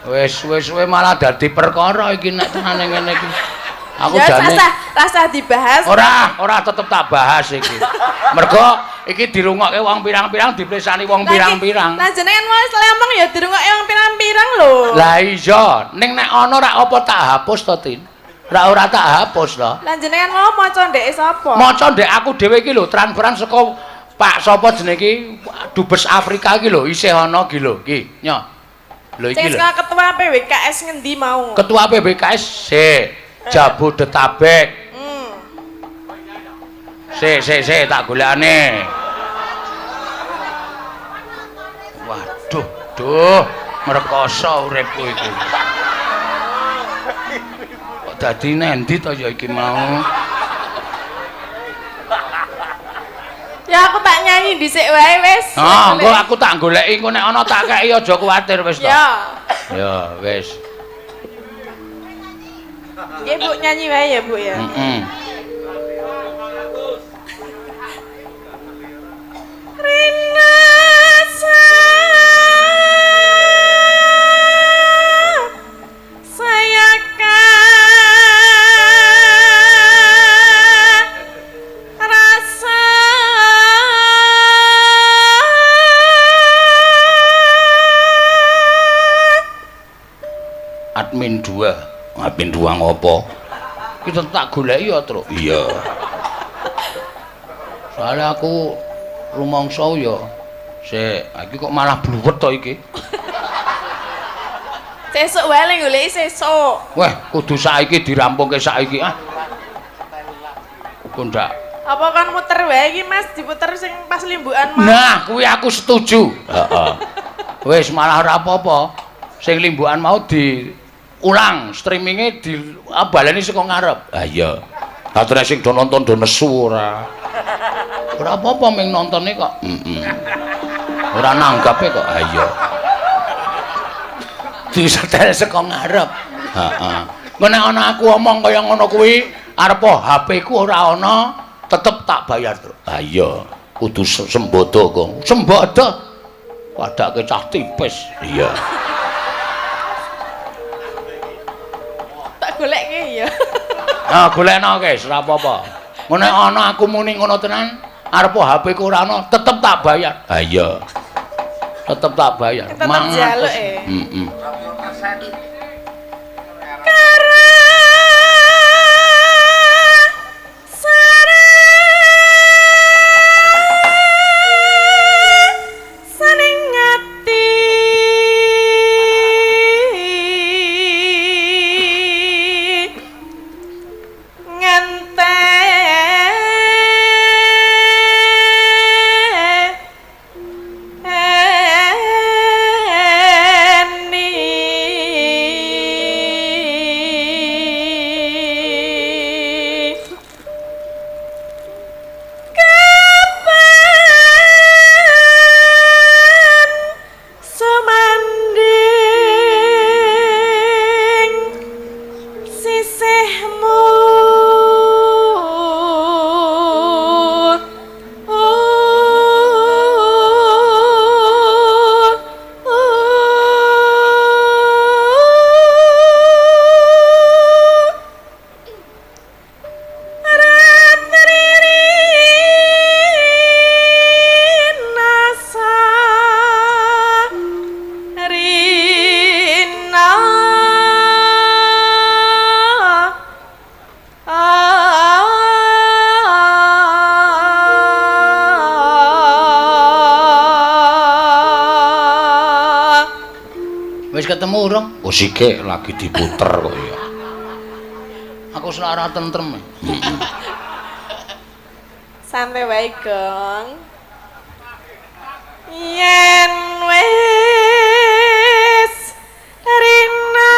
Wis malah dadi perkara iki nek tenane ngene iki. Aku
ya,
jane
rasa dibahas.
Ora tetep tak bahas iki. Mergo iki dirungokke wong pirang-pirang, dipresani wong pirang-pirang.
Lah jenengan wis ngomong ya dirungokke wong pirang-pirang lho.
Lah iya, ning nek ana rak apa tak hapus to, Tin? Ora tak hapus to.
Lah jenengan mau maca ndeke sapa?
Maca ndek aku dhewe iki lho, transferan saka Pak sapa jenenge iki Dubes Afrika iki lho, isih ana iki lho, iki. Nyo. Lho iki lho.
Sing ketua PBKS ngendi mau?
Ketua PBKS sik Jabodetabek. Sik tak golekane. Waduh, ngrekoso uripku iki. Kok dadi nendi to ya iki mau?
Ya aku tak nyanyi dhisik wae wis.
Engko aku tak goleki engko nek ana tak kei aja kuwatir wis to. Ya, wis.
Nggih Bu nyanyi wae ya Bu ya. Rina
admin 2. Admin 2 ngopo? Kita tak goleki ya, Truk. Iya. Soalnya aku rumangsa ya iki kok malah bluwet to iki.
Sesuk wae le goleki sesuk.
Weh, kudu saiki dirampungke saiki ah. Kondak.
Apa kan muter wae iki Mas, diputer sing pas limbukan mau.
Nah, kuwi aku setuju. Heeh. Wis malah ora apa-apa. Sing limbukan mau diulang, streamingnya baleni saka ngarep. Ah iya. Lah sing do nonton do nesu ora. Ora apa-apa ming nontone kok. Ora nanggape kok. Ah iya. Disetel saka ngarep. Heeh. Engko nek ana aku omong kaya ngono kuwi, arep HP ku ora ana, tetep tak bayar, Truk. Ah iya. Kudu sembodo kok. Sembodo. Padake cah tipis. Iya.
Tak golekke ya.
Ah, golekno guys, ora apa-apa. Mun nek ana aku muni ngono tenan, arep HP ku ora ana, tetep tak bayar. Ah iya. Tetep tak bayar.
Tetep njaluk
Wis ketemu urung? Oh sik lagi diputer kok ya. Aku selara tentrem.
Santai wae, Gong. Yen wis rina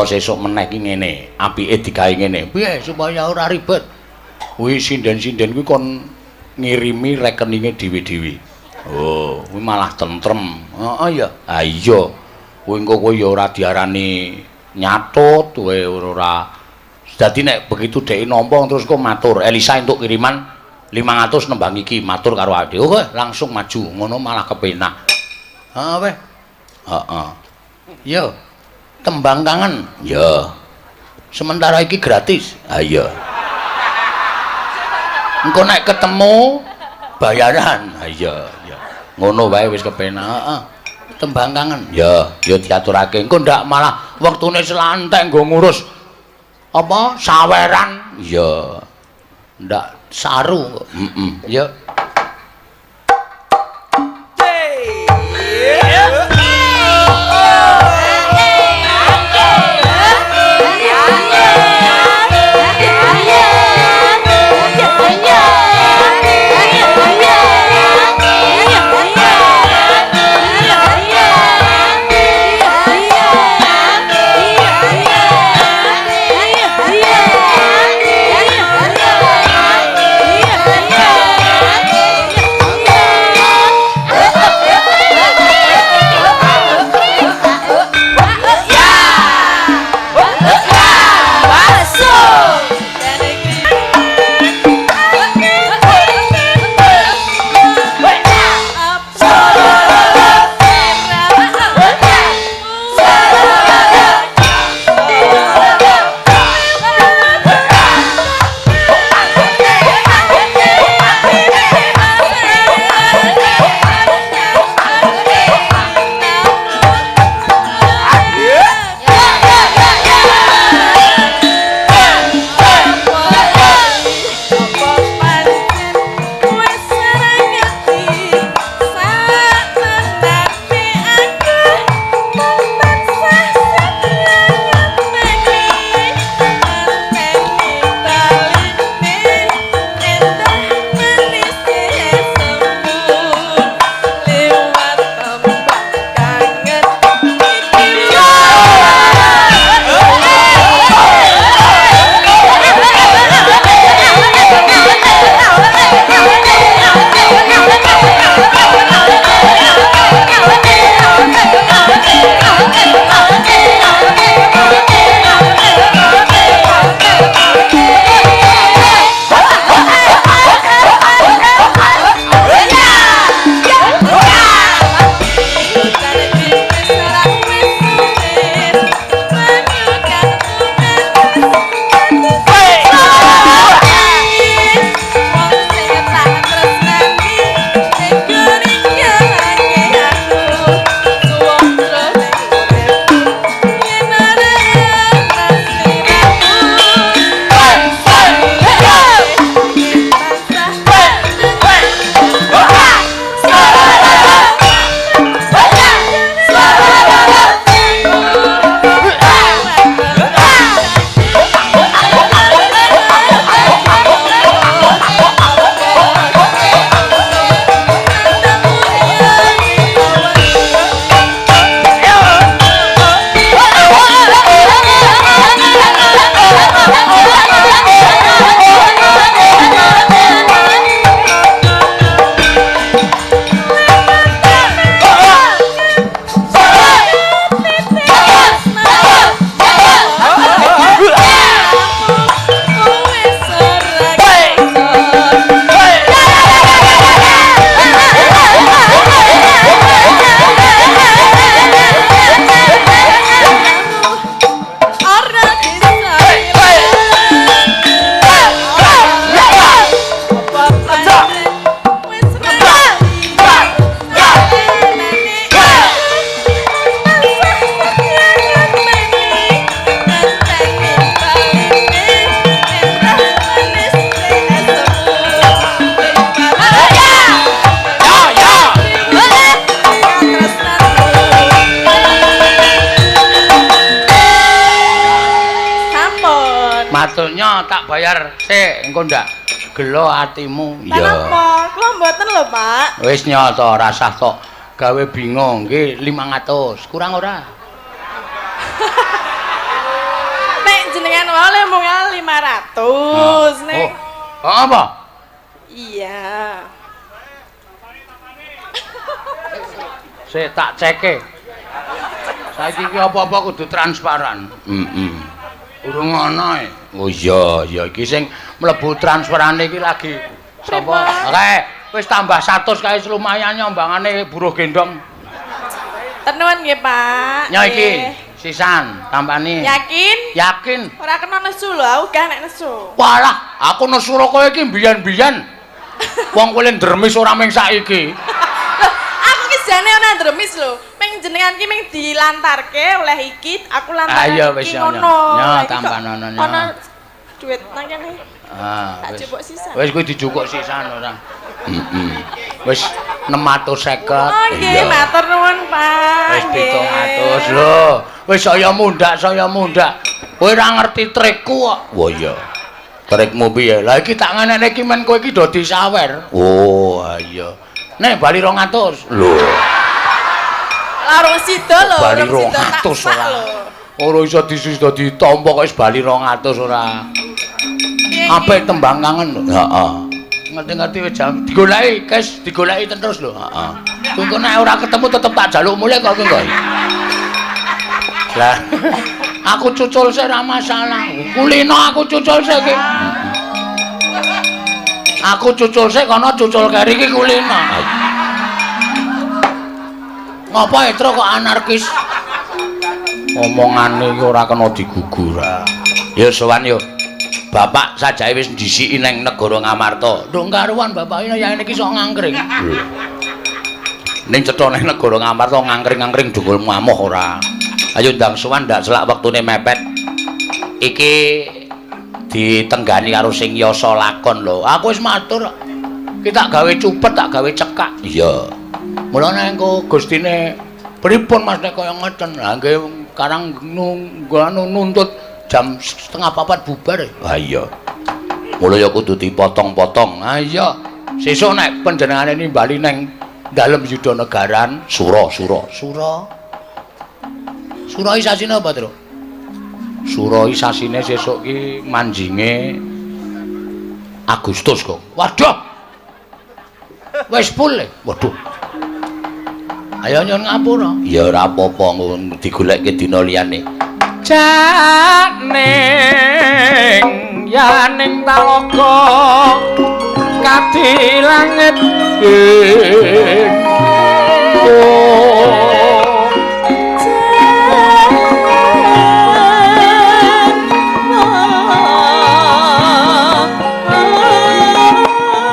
sesuk meneh iki ngene, apike digawe ngene. Piye supaya ora ribet. Kuwi sinden-sinden kuwi kon ngirimi rekeninge dhewe-dhewe. Oh, kuwi malah tentrem. Heeh ya. Ah iya. Kuwi engko kowe ya ora diarani nyatut, kowe ora. Dadi nek begitu dhek nampa terus kok matur, Elisa entuk kiriman 500 nembang iki, matur karo awake. Oh, langsung maju. Ngono malah kepenak. Heeh weh. Heeh. Yo. Tembang kangen. Ya. Sementara iki gratis. Ah iya. Engko nek ketemu bayaran. Ah iya, ya. Ngono wae wis kepenak. Heeh. Tembang kangen. Ya, ya diaturake. Engko ndak malah wektune selantek nggo ngurus Apa saweran? Iya. Ndak saru kok. Ya. Maturnya tak bayar sik, engko ndak gelo atimu.
Iya. Napa? Kula mboten lho, Pak.
Wis nyata rasah tok gawe bingung. Nggih 500. Kurang ora?
Nek jenengan wae mung 500 nek.
Oh, apa?
Iya.
Sik tak ceke. Saiki iki apa-apa kudu transparan. Urung ana e. Oh iya, ya iki sing mlebu transferane iki lagi sapa? Kae wis tambah 100 kae lumayan nyombangane buruh gendong.
Tenuan nggih, Pak.
Ya iki sisan tampani.
Yakin?
Yakin.
Ora kena nesu lho, aku gak nek nesu.
Walah, aku nesu kowe iki mbiyen-mbiyen. Wong kowe ndremis ora mung saiki.
Aku ki jane ora ndremis lho. Ping ning jenengan ki ming dilantarke oleh iki, aku lantar.
Ayo wis
ngono.
nyo
Lah, iki
tampan
kok
ono
Ana duit nang kene.
Ah,
Tak
wis.
jupuk sisan.
Wis kuwi dijukuk sisan ora. Heeh. Wis 650.
Oh nggih, matur nuwun, Pak.
Wis 700 lho. Wis saya mundak. Kowe ora ngerti trikku kok. Wah iya. Trikmu piye? Lah iki tak ngenekne iki men kowe iki do disawer. Oh, iya. Nek bali 200. Lho.
Larung sida lho,
Bali
urung sida tak
200
sak
ora.
lho.
Ora iso ditampa kok wis bali 200 ora. Apik tembang kangen lho. Heeh. Ngerti-ngerti wis jam digoleki, guys, digoleki terus lho. Heeh. Engko nek ora ketemu tetep tak jaluk mulih kok engko. Lah, aku cucul sik ora masalah. Kulino aku cucul sik iki. Aku cucul sik kono cucul keri iki kulino. Ngapa Etro kok anarkis? Omongane iki ora kena digugur. Ya sowan yo. Bapak sajae wis ndisiki ning negara Ngamarta. Nduk karuan bapak ini iki sok ngangkring. Ning cetha ning negara Ngamarta ngangkring-ngangkring dungulmu amuh ora. Ayo ndang sowan ndak selak wektune mepet. Iki ditenggani karo sing yasa lakon lho. Aku wis matur. Ki tak gawe cupet, tak gawe cekak. Iya. Mulane engko Gustine pripun Mas nek kaya ngeten. Lah nggih karang nuntut jam 3:30 bubar. Ha iya. Mula ya kudu dipotong-potong. Ha iya. Sesuk nek panjenengane nimbali ning dalem Yuda Negaran, Sura. Sura isasine apa, Tru? Sura isasine sesuk ki manjinge Agustus kok. Waduh. Wis pule. Waduh. Ayo nyon ngapura. Ya ora apa-apa digoleke dina liyane. Janing yaning talaga kadi langit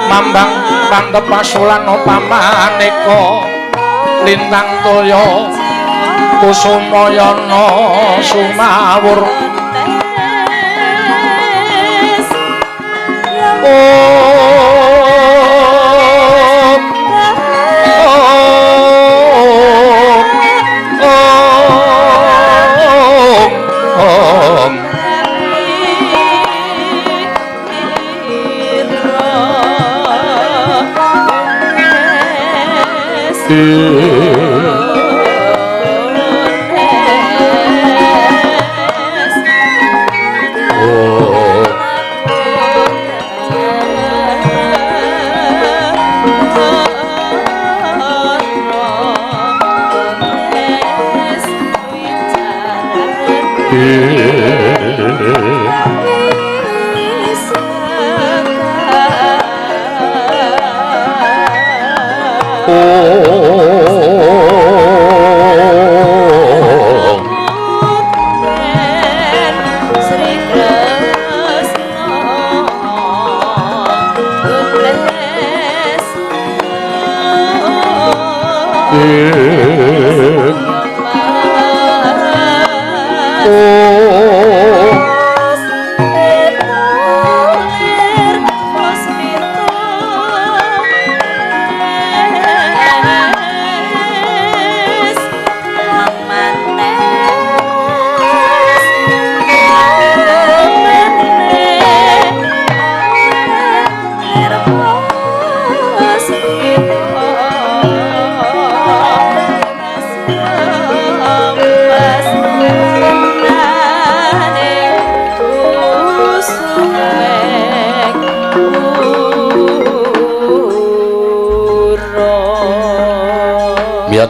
mambang pantep pasulan pamaneka lintang toya kusumayana sumawur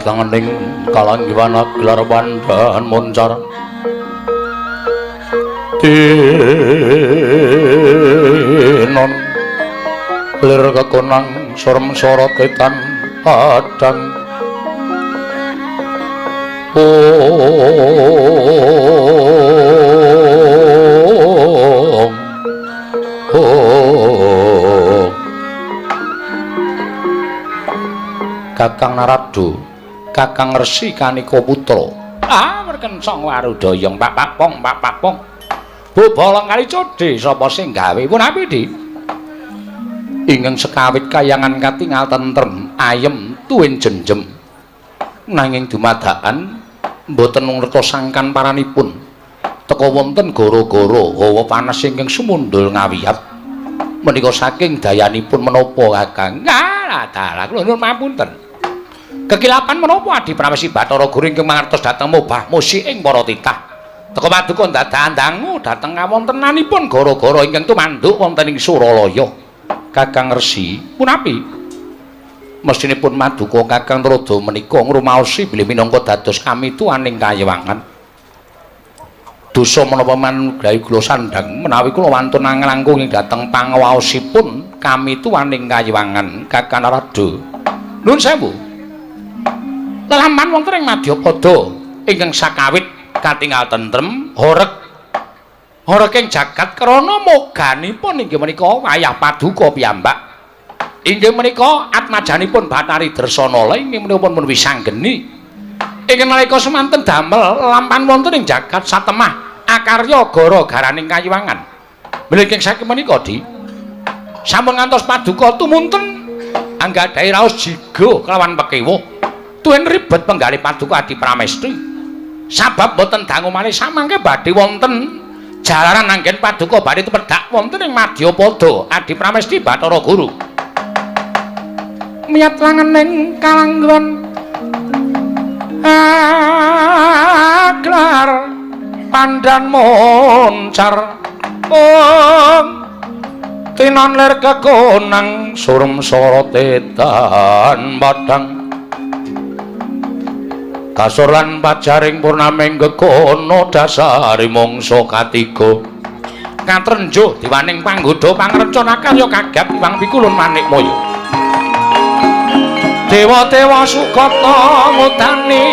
langening kalanggiwana gelar wandhan moncar dinon lir kekonang sorem sorot ketan padang Kakang Naradu Kakang Resi Kanika Putra. Merkensong Warudayang Pak Pong. Bobolong kali codhe sapa sing gawe punapi Di? Ingkang sekawit kayangan katingal tentrem, ayem, tuwin jenjem. Nanging dumadakan mboten ngertos sangkan paranipun. Teka wonten gara-gara hawa panas ingkang sumundul ngawiyat. Menika saking dayanipun menapa Kakang? Dalah kula nuwun pamunten. Kekilapan menapa Adi Prawesi Bathara Guru ingkang mangertos dhateng mobah musik ing para titah. Teka paduka dadan dangu dhateng kawontenanipun gara-gara ingkang tumanduk wonten ing Suralaya. Kakang Resi, punapi? Mestinipun maduka Kakang Trada menika ngrumaosi bilih minangka dados kamituaning kayewangan. Dosa menapa manugrahi kula sandhang menawi kula wantun nglangkung ing dhateng pangawaosipun kamituaning kayewangan Kakang Narada. Nuwun sewu. Lelaman wonten ing Madyapada ingkang sakawit katingal tentrem, horeg ing jagat krana moganipun inggih menika wayah paduka piyambak. Inggih menika atmajanipun Bathari Dresana inggih menika pun wisanggeni. Inggih nalika semanten damel lampahan wonten ing jagat satemah akarya gara-garaning kayiwangan. Mlingking saking menika Di sampun ngantos paduka tumunten anggadhahi raos jiga kelawan pekewo. Tuwin ribet penggalih paduka Adi Pramesti. Sabab boten dangu malih samangke badhe wonten jalaran anggen paduka badhe tepedhak wonten ing Madyapada Adi Pramesti Bathara Guru. Miyat langening kalanggon aglar pandan moncar tinon lir kekonang surem sorotetan badang kasur lan pajaring purnaming gekono dasari mangsa katiga katrenjo diwaning panggoda pangrencana karya kagap iwang pikulun manik moyo dewa-dewa sukata ngutani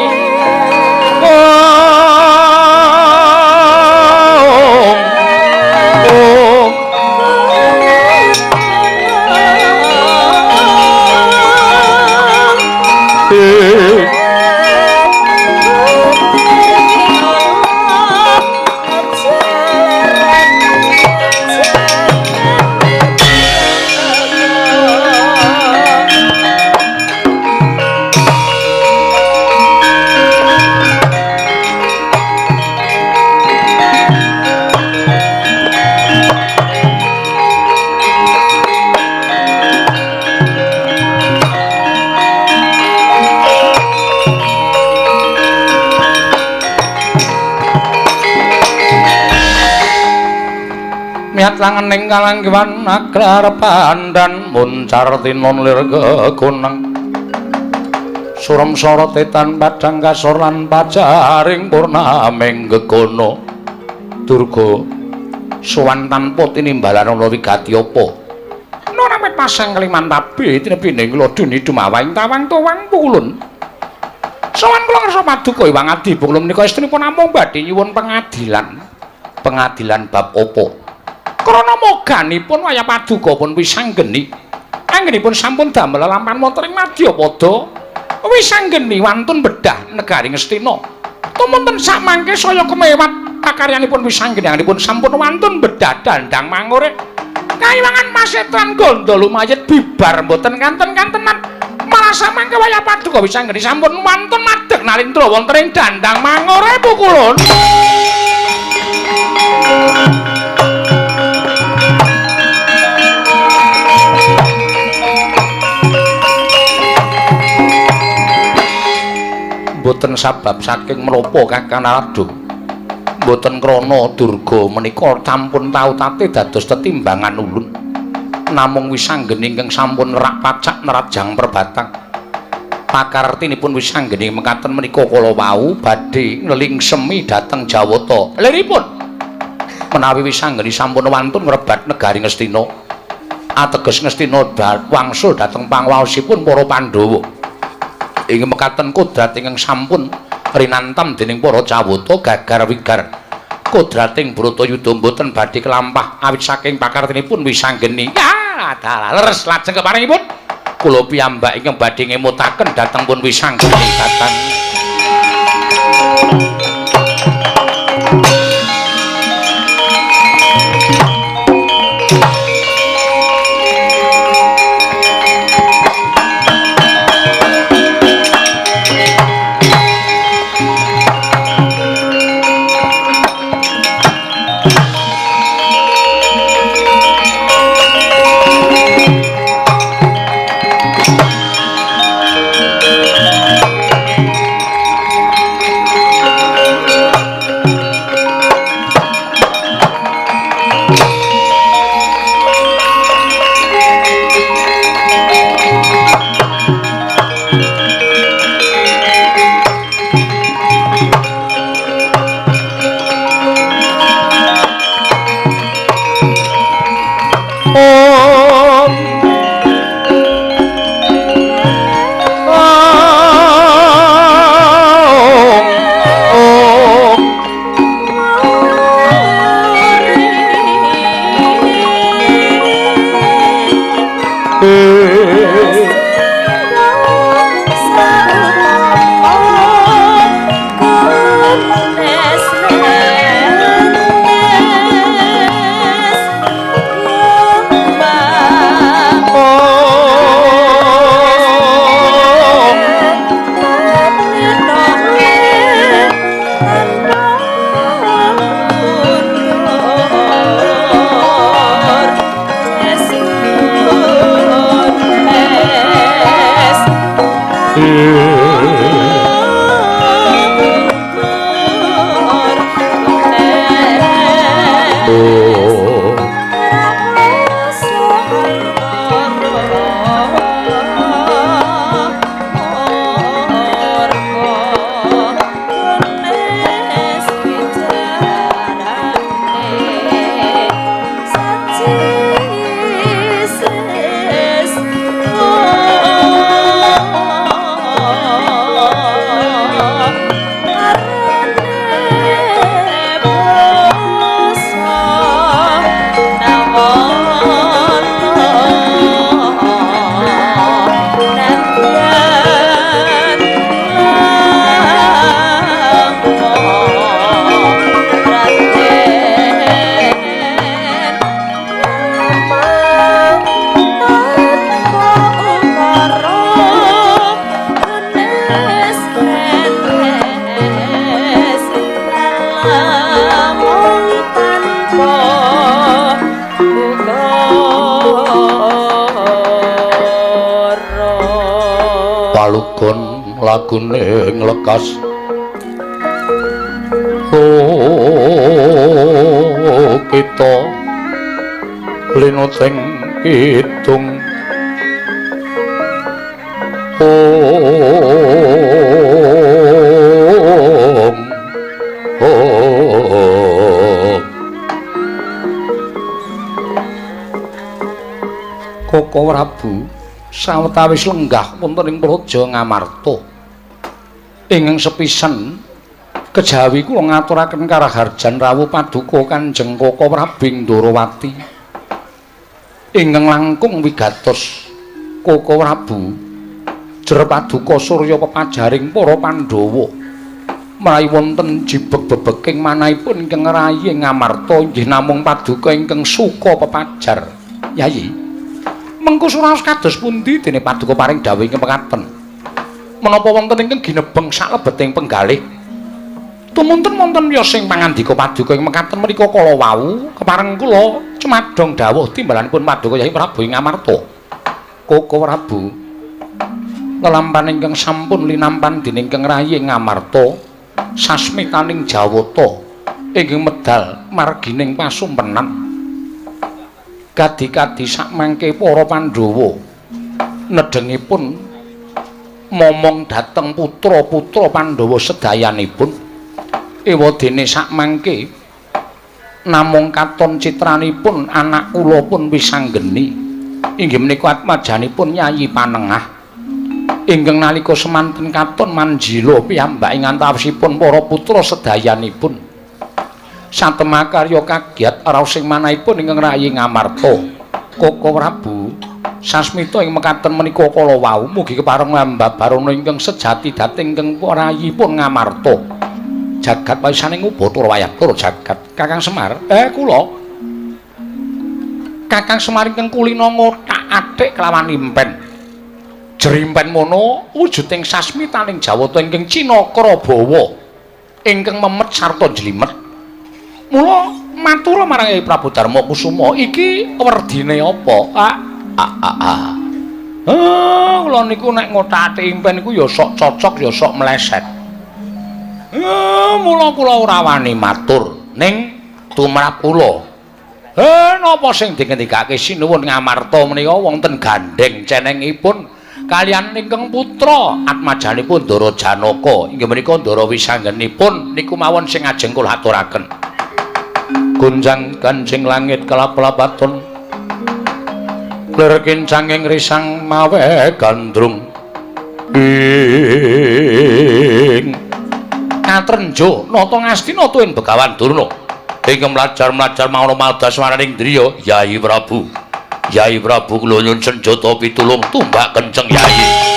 miat langening kalanggiwan aglar pandan muncar tinon lir kekonang surem sorotetan padang kasor lan pajaring purnaming gekono Durga sowan tanpa tinimbalan ana wigati apa nora met pasang keliman tabi tinepining kula duni dumawang tawang towang pukulun sowan kula ngersa paduka Iwang Adi kula menika istrinipun namung badhe nyuwun pengadilan bab apa krana moganipun wayah paduka pun wisanggeni anggenipun sampun damel lampahan wonten ing Madyapada wisanggeni wantun bedah negari Ngastina tumunten samangke saya kemewat pakaryanipun wisanggeni anggenipun sampun wantun bedah dandang mangure kayiwangan masetran gondo lumayet bibar mboten kanten-kantenan malah samangke wayah paduka wisanggeni sampun wantun madeg nalindra wonten ing dandang mangure pukulun boten sabab saking menapa Kakang Narada boten krana Durga menika sampun tau tate dados tetimbangan ulun namung wisanggeni ingkang sampun nerak pacak nerajang perbatang pakartinipun wisanggeni mekaten menika kala wau badhe nglingsemi dhateng Jawata liripun menawi wisanggeni sampun wantun ngrebat negari Ngastina ateges Ngastina wangsul dhateng pangwaosipun para Pandhawa ing mekaten kodrat ingkang sampun rinantam dening para Jawata gagar wigar kodrating Bratayuda mboten badhe kelampah awit saking pakartinipun wisanggeni leres lajeng keparingipun kula piyambak ingkang badhe ngemutaken dhateng pun Wisanggeni Kakang. Lagune nglekas kita linuting kidung Koko Prabu sawetawis lenggah wonten ing Praja Ngamarta ingkang sepisan kejawi kula ngaturaken karaharjan rawuh paduka Kanjeng Koko Prabu Ndorowati ingkang langkung wigatos Koko Prabu jer paduka Surya pepajaring para Pandhawa mrawi wonten jibeg bebeking manahipun ingkang rayi Ngamarta inggih namung paduka ingkang suka pepajar. Yayi mengko suraos kados pundi dene paduka paring dawuh ingkang mekaten menapa wonten ingkang ginebeng salebeting penggalih tumunten wonten miyos sing pangandika paduka ing mekaten menika kala wau kepareng kula cumadhong dawuh timbalanipun paduka Yai Prabu Ngamarta. Koko Prabu lelampan ingkang sampun linampan dening ingkang rayi Ngamarta sasmitaning Jawata ingkang medal margining pasumpenan kadi-kadi sakmangke para Pandhawa nedhengipun momong dhateng putra-putra Pandhawa sedayanipun ewadene sakmangke namung katon citranipun anak kula pun Wisanggeni inggih menika atmajanipun Yayi Panengah ingkang nalika semanten katon manjila piyambak ing antawisipun para putra sedayanipun satemakarya kagiat raosing manahipun ingkang rayi Ngamarta. Koko Prabu Sasmita ing mekaten menika kala wau mugi kepareng mbabarana ingkang sejati dhateng ingkang parayipun Ngamarta. Jagat paisane ngubatur wayatur jagat. Kakang Semar, kula Kakang Semar ingkang kulina ngothak athik kelawan impen. Jerimpen mono wujuding sasmitaning Jawata ingkang Cinakra bawa ingkang memet sarta jlimet. Mula matur marang Kyai Prabu Darma Kusuma, iki werdine apa? Kula niku nek ngothak impen niku ya sok cocok ya sok meleset. Mula kula ora wani matur ning tumrap kula. Napa sing dingendikake sinuwun Ngamarta menika wonten gandeng cenengipun kaliyan ingkang putra atmajanipun Ndara Janaka inggih menika Ndara Wisanggenipun niku mawon sing ajeng kula aturaken. Gunjang kancing langit kelap-lapaton lir kincanging risang mawe gandrung ing katrenjo nata ngastina tuwin Begawan Durna ingkang mlajar-mlajar mawana maldas waraning driya Yai Prabu kula nyuwun senjata pitulung tumbak kenceng Yai.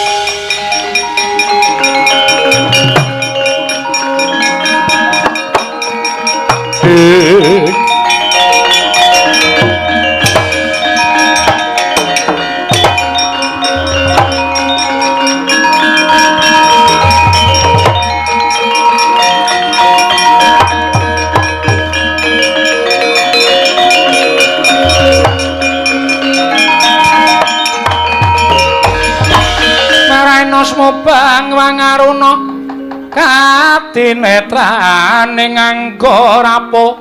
Mobang wangaruna katinetraning angga rapuh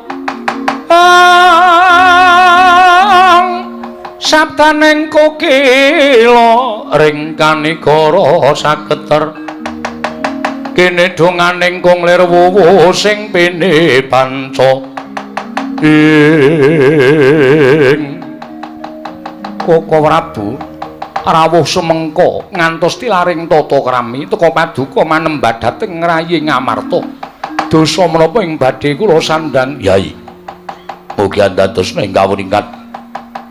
sabdaning kokila ring kanigara saketer kene donganing kunglir wuwu sing pene panca ing Koko Prabu rawuh sumengka ngantos tilaring tata krami teka paduka manembah dhateng ngrayi Ngamarta. Dosa menapa ing badhe kula sandhang Yai? Mugi andadosna ing kawuningat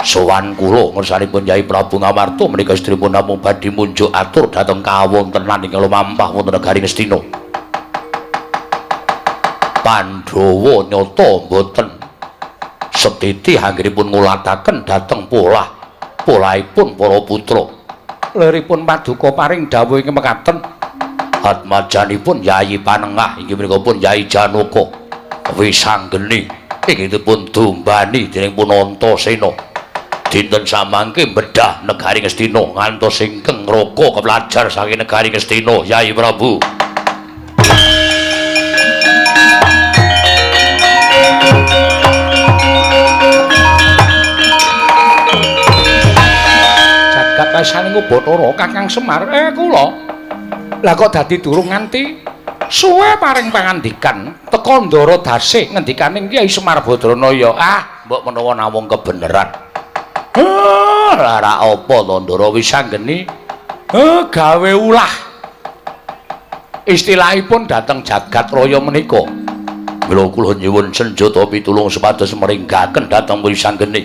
sowan kula ngersanipun Yai Prabu Ngamarta menika istripun namung badhe munjuk atur dhateng kawontenan ing lumampah wonten negari Ngastina. Pandhawa nyata boten setiti anggenipun ngulataken dhateng polahipun para putra. Liripun paduka paring dawuh ing mekaten. Atmajanipun Yayi Panengah inggih menika pun Yayi Janaka Wisanggeni inggih dipun dumbani dening pun Antasena. Dinten samangke bedah negari Ngastina ngantos ingkang ngraka kepelajar saking negari Ngastina Yayi Prabu. Saning Bathara Kakang Semar kula lah kok dadi durung nganti suwe paring pangandikan teka Ndara Dasih ngendikaning Kyai Semar Badranaya mbok menawa namung kebeneran lara apa to Ndara Wisanggeni gawe ulah istilahipun dhateng jagat raya menika mila kula nyuwun senjata pitulung supados meringgaken dhateng Wisanggeni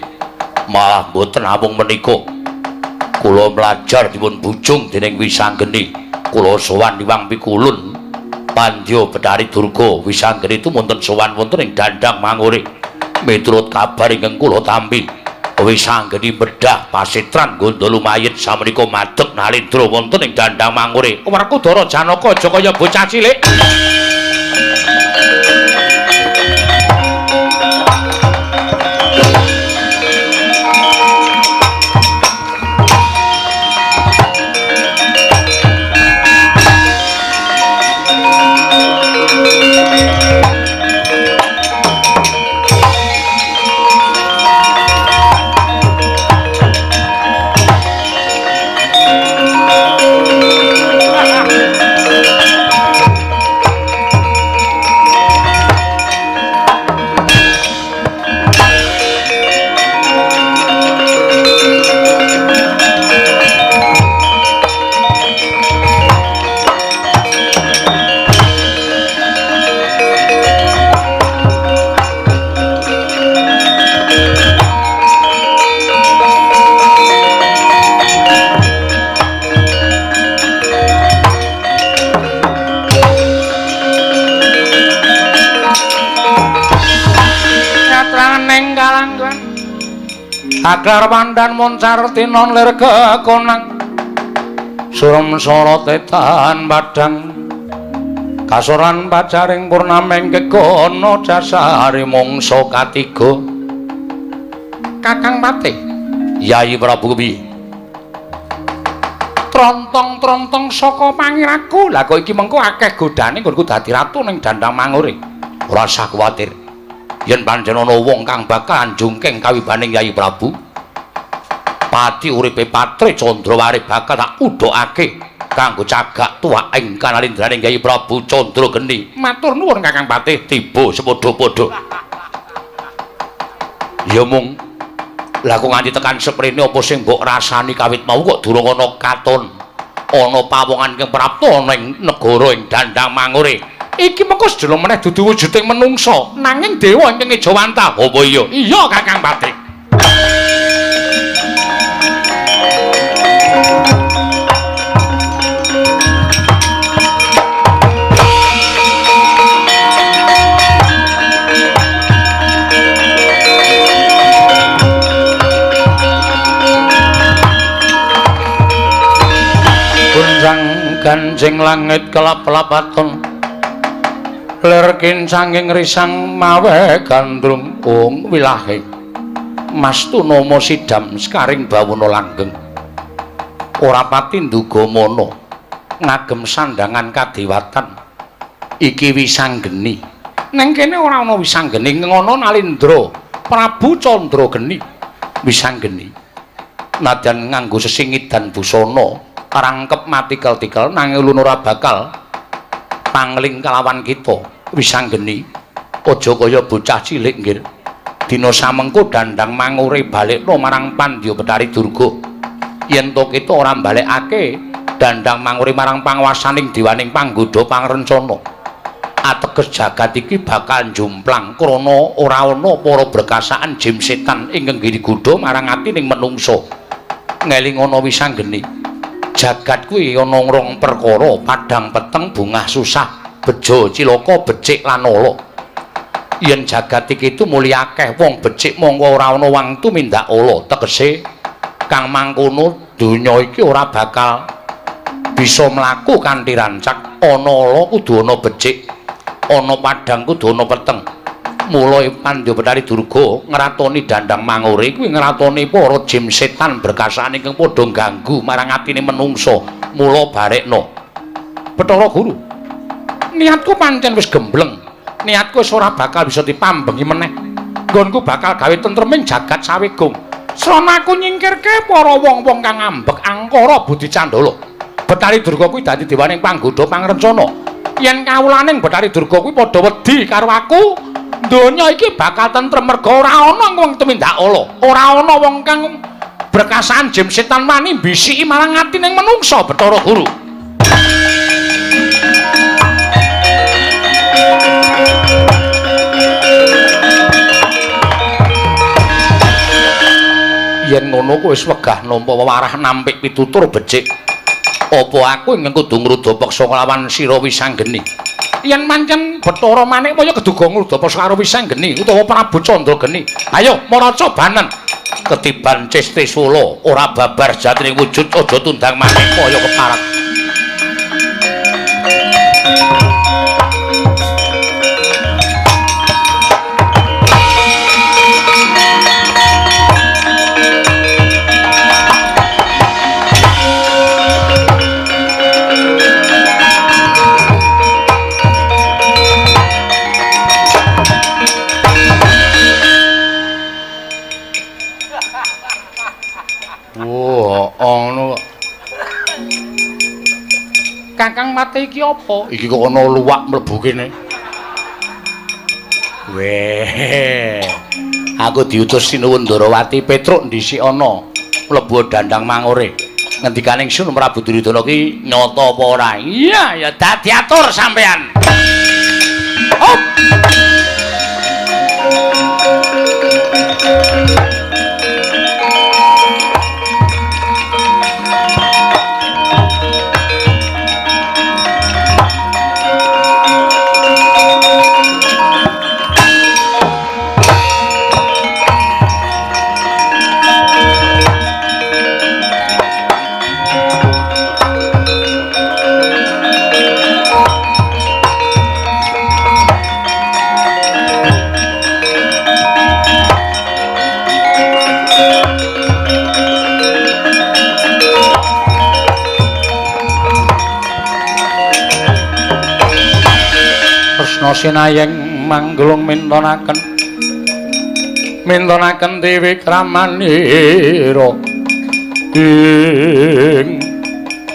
malah mboten namung menika kula mlajar dipun bujung dening Wisanggeni kula sowan Hyang Pikulun Pandya Betari Durga Wisanggeni tumunten sowan wonten ing Dandang Mangure miturut kabar ingkang kula tampi Wisanggeni bedah pasitran gondo lumayit samenika madeg nalindra wonten ing Dandang Mangure Werkudara Janaka aja kaya bocah cilik. Saklar pandan moncar tinon lir kekonang Surem sorot etan badang Kasoran pacaring purnameng kekono jasari mongso katiga Kakang Patih Yai Prabu piye Trontong-trontong saka pangiraku lah kok iki mengko akeh godane nggonku dadi ratu ning Dandang Mangure ora usah kuwatir yen pancen ana wong kang bakal njungking kawibaning Yai Prabu pati uripe Patri Candrawari bakal tak udhokake kanggo cagak tuwa ing kanalindraning Yai Prabu Candrageni matur nuwun Kakang Patih tiba sepadha-padha ya mung lah kok nganti tekan seprene apa sing mbok rasani kawit mau kok durung ana katon ana pawongan kang prapta ning negara ing Dandang Mangure iki mengko sedelo meneh dudu wujuding menungsa nanging dewa ingkang Ejawanta apa iya iya Kakang Patih Gunjang ganjing langit kelap-kelapaton lir kincanging risang mawe gandrung wilahe Mastunama sidam sekaring bawana langgeng ora pati nduga mono ngagem sandangan kadewatan iki wisanggeni neng kene ora ana wisanggeni ngono Nalindra Prabu Candrageni wisanggeni nadyan nganggo sesingit dan busana rangkep matikel-tikel nanging ulun ora bakal pangling kalawan kita wisanggeni aja kaya bocah cilik nggih dina samengko Dandang Mangure balekno marang Pandya Betari Durga yen to kita ora balekake Dandang Mangure marang panguwasaning dewaning panggoda pangrencana ateges jagat iki bakal njumplang krana ora ana para berkasaan jim setan ingkang nggodha marang atining menungsa ngeling ana wisanggeni jagat kuwi ana rong perkara padang peteng bungah susah bejo cilaka becik lan ala yen jagat iki tumuli akeh wong becik mongko ora ana wong tumindak ala tegese kang mangkono donya iki ora bakal bisa mlaku kanthi rancak ana ala kudu ana becik ana padang kudu ana peteng mula Pandya Betari Durga ngratoni Dandang Mangure kuwi ngratoni para jim setan berkasaan ingkang padha ganggu marang atine menungsa mula barekno Bathara Guru niatku pancen wis gembleng niatku wis ora bakal bisa dipambengi meneh nggonku bakal gawe tentreming jagat sawegung srana aku nyingkirke para wong-wong kang ambek angkara Budi Candala Betari Durga kuwi dadi dewaning panggoda pangrencana yen kawulaning Betari Durga kuwi padha wedi karo aku donya iki bakal tentrem merga ora ana wong tumindak ala ora ana wong kang berkasaan jim setan wani bisiki marang atining menungsa Bathara Guru yen ngono kowe wis wegah nampa wewarah nampik pitutur becik apa aku ingkang kudu ngrudapaksa kelawan sira wisanggeni yen pancen Bathara Manik kaya keduga ngrudapaksa karo wisanggeni utawa Prabu Candrageni ayo maraca banen ketiban Cesti Sula ora babar jatining wujud aja tundang manik kaya keparat Kakang Patih iki apa? Iki kok ana luwak mlebu kene. Weh. Aku diutus sinuwun Ndarawati Petruk dhisik ana mlebu Dandang Mangure. Ngendikaning Sun Prabu Duryudana ki nyata apa ora? Iya, ya dadi atur sampean. Hop. Kresna sinayeng manggulung mintonaken dewi kramanira ing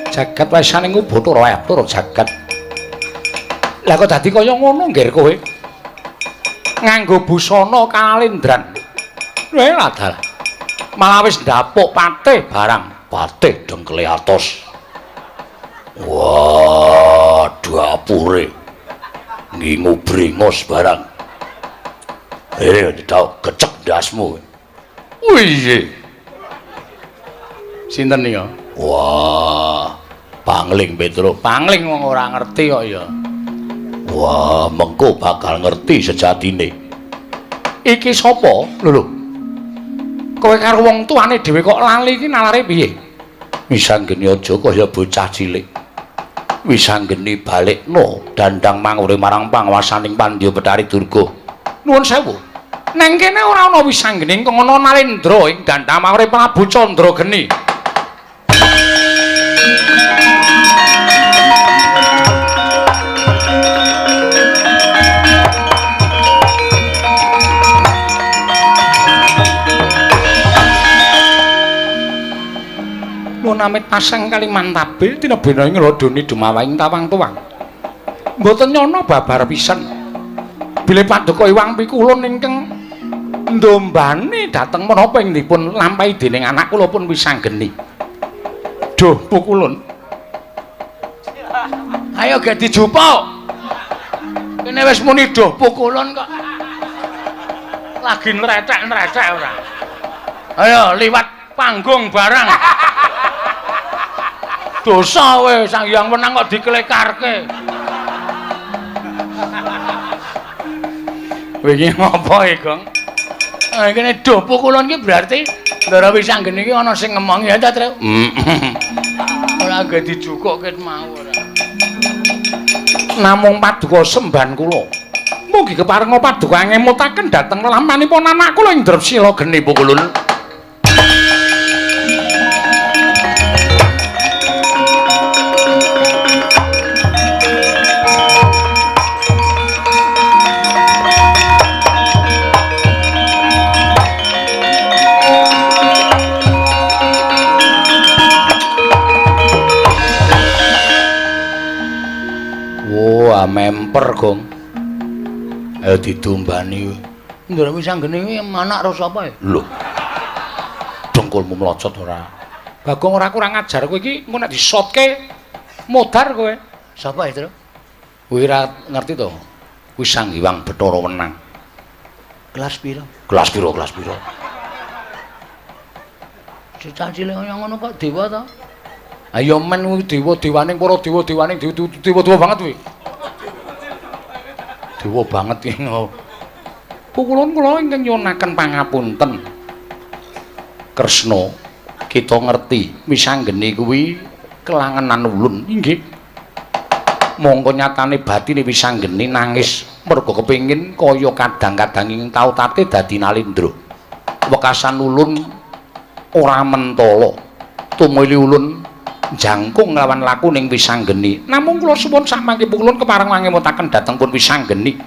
jagat wasaning Bathara Bathara jagat. Lah kok dadi kaya ngono nggir kowe? Nganggo busana kalendran. Weh ladal. Malah wis ndapuk patih barang, patih dengkele atos. Wah, dapure. Ngingu bringos barang. Tau gecek ndasmu. Wih. Sinten ya? Wah, Pangling Petro. Pangling wong ora ngerti kok ya. Wah, mengko bakal ngerti sejatine. Iki sapa? Lho. Kowe karo wong tuane dhewe kok lali iki nalare piye? Wisanggeni aja kaya bocah cilik. Wisanggeni balikno dandang mangure marang panguwasaning Pandya Betari Durga. Nuwun sewu. Neng kene ora ana wisanggeni ngono Nalendra ing dandang mangure Prabu Candrageni. Amit pasang Kalimantabil tinebena ing nglodoni dumawaing tawang tuwang. Mboten nyono babar pisan. Bilih Paduka Iwang Pikulun ingkang ndombane dhateng menapa ing dipun lampahi dening anak kula pun wisanggeni. Duh Pukulun. Ayo ge dijupuk. Kene wis muni duh Pukulun kok. Lagi nrecek-nrecek ora. Ayo liwat panggung barang. Dosa we Sang Hyang Wenang kok diklekarke. Wingi ngopo e, Gong? Kene do pukulan ki berarti Ndara Wisanggeni iki ana sing ngomong ya ta, Tru? Ora ge dijukuk ket mau ora. Namung paduka semban kula. Mugi keparenga paduka ngemutaken dhateng lamanipun anak kula ing Dresila Geni Pukulun. Memper Gong. Ayo ditumbani. Ndara Wisanggeni iki anak karo sapa ya? Lho. Dengkulmu mlocot ora. Bagong ora kurang ajar kowe iki engko nek disotke modar kowe. Sapa itu? Kowe ora ngerti to? Wisang Hyang Bathara Wenang. Kelas pira? Kelas pira? Cicak cilik kaya ngono kok dewa to? Ayo men kuwi dewa-dewaning para dewa-dewaning dewa-dewa banget kuwi. Dewa banget iki. Pukulun kula ingkang nyuwunaken pangapunten. Kresna, kita ngerti Wisanggeni kuwi kelangenan ulun. Inggih. Mongko nyatane batine Wisanggeni nangis merga kepengin kaya kadang-kadang ing tau tate dadi Nalendra. Wekasan ulun ora mentala. Tumili ulun jangkung lawan laku ning Wisanggeni. Namung kula suwun samangke pukulun kepareng mangemutaken dhateng pun Wisanggeni.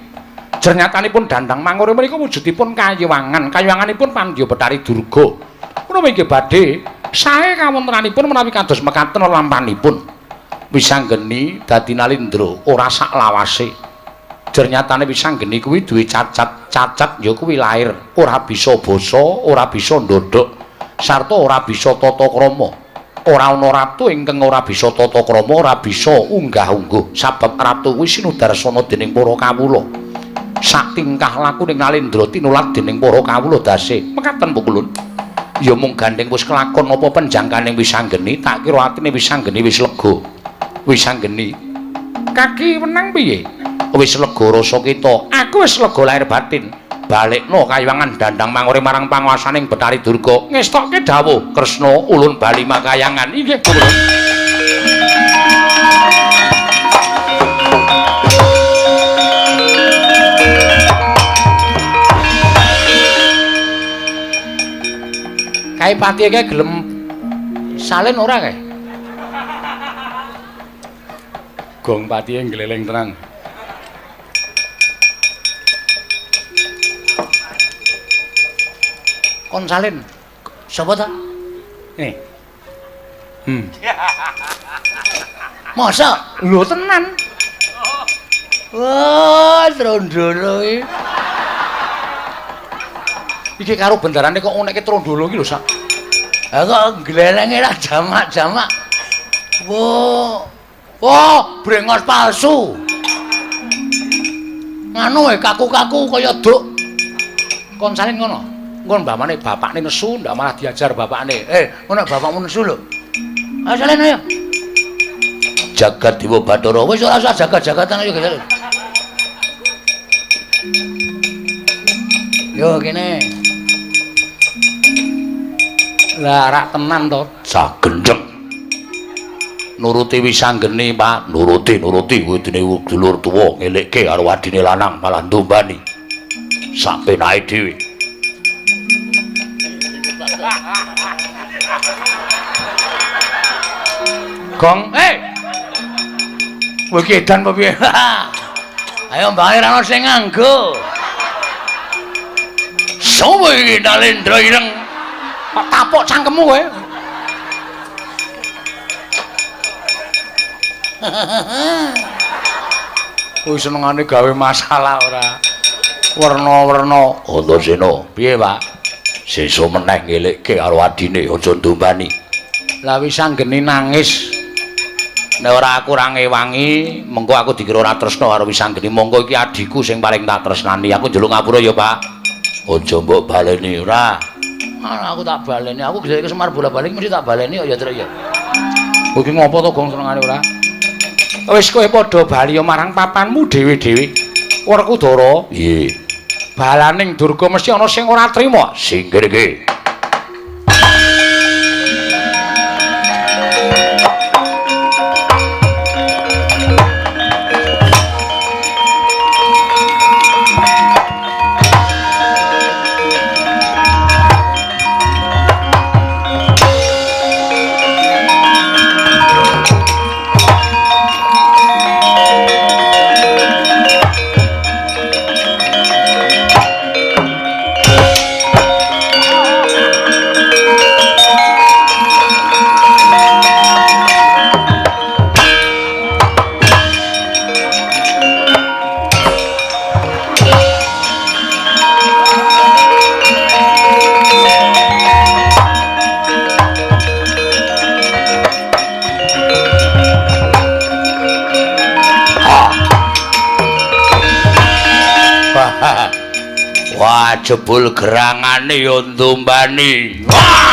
Jernyatanipun dandang mangure menika wujudipun kayiwanganipun Pandya Betari Durga. Menawi nggih badhe sae kawontenanipun menawi kados mekaten lampanipun Wisanggeni dadi Nalendra ora sak lawase. Jernyatane Wisanggeni kuwi duwe cacat ya kuwi lair ora bisa basa, ora bisa ndodhok, sarta ora bisa tata krama. Ora ana ratu ingkang ora bisa tata krama, ora bisa unggah-ungguh. Sabab ratu kuwi sinudarsana dening para kawula. Sak tingkah laku ning Nalendra tinulat dening para kawula dase. Mekaten Pukulun. Ya mung gandeng wis kelakon apa penjangkaning Wisanggeni, tak kira atine Wisanggeni wis lega. Wisanggeni, kaki menang piye? Wis lega rasa kita. Aku wis lega lahir batin. Balikno kayiwangan dandang mangure marang panguwasaning Betari Durga. Ngestokke dawuh Kresna ulun bali makayangan. Inggih, Pukulun. Kae pati iki gelem salin ora kae? Gong pati gleleng tenan. Konsalin. Sapa ta? Nih. Masa lho tenan. Wah, Trondolo iki. Iki karo bendarane kok ngenekke Trondolo iki lho sak. Ha kok glerenge ra jamak-jamak. Wah, brengos palsu. Nganu kaku-kaku kaya duk. Konsalin ngono. Nggon mbamane bapakne nesu ndak malah diajar bapakne. Ngono bapakmu nesu lho. Ayo Salin ayo. Jagat Dewa Bathara wis ora usah jagat-jagatan ayo Salin. Yo kene. Lah rak tenan to, jagendeng. Nuruti wisanggeni, Pak. Nuruti wedine dulur tuwa ngelekke karo adine lanang malah ndombani. Sak penake dhewe. Gong, kowe iki edan apa piye? Ayo mbae ra ono sing nganggo. Sopo iki Nalendra ireng? Kok tapuk cangkemmu kowe? Kuwi senengane gawe masalah ora. Werna-werna. Antasena, piye, Pak? Sesuk meneh ngelekke karo adine aja ndombani. Lah wis anggeni nangis. Nek ora aku ora ngewangi, mengko aku dikira ora tresna karo Wisanggeni. Monggo iki adhiku sing paling tak tresnani. Aku njaluk ngapura ya, Pak. Aja mbok baleni ora. Aku tak baleni. Aku geseke Semar bola-balik mesti tak baleni ya, Tru ya. Kowe iki ngopo to, Gong, senengane ora? Wis kowe padha bali marang papanmu dhewe-dhewe. Werkudara, piye? Balaning Durga mesti ana sing ora trima. Singgir iki. Wah, jebul gerangane ya ndombani. Wah!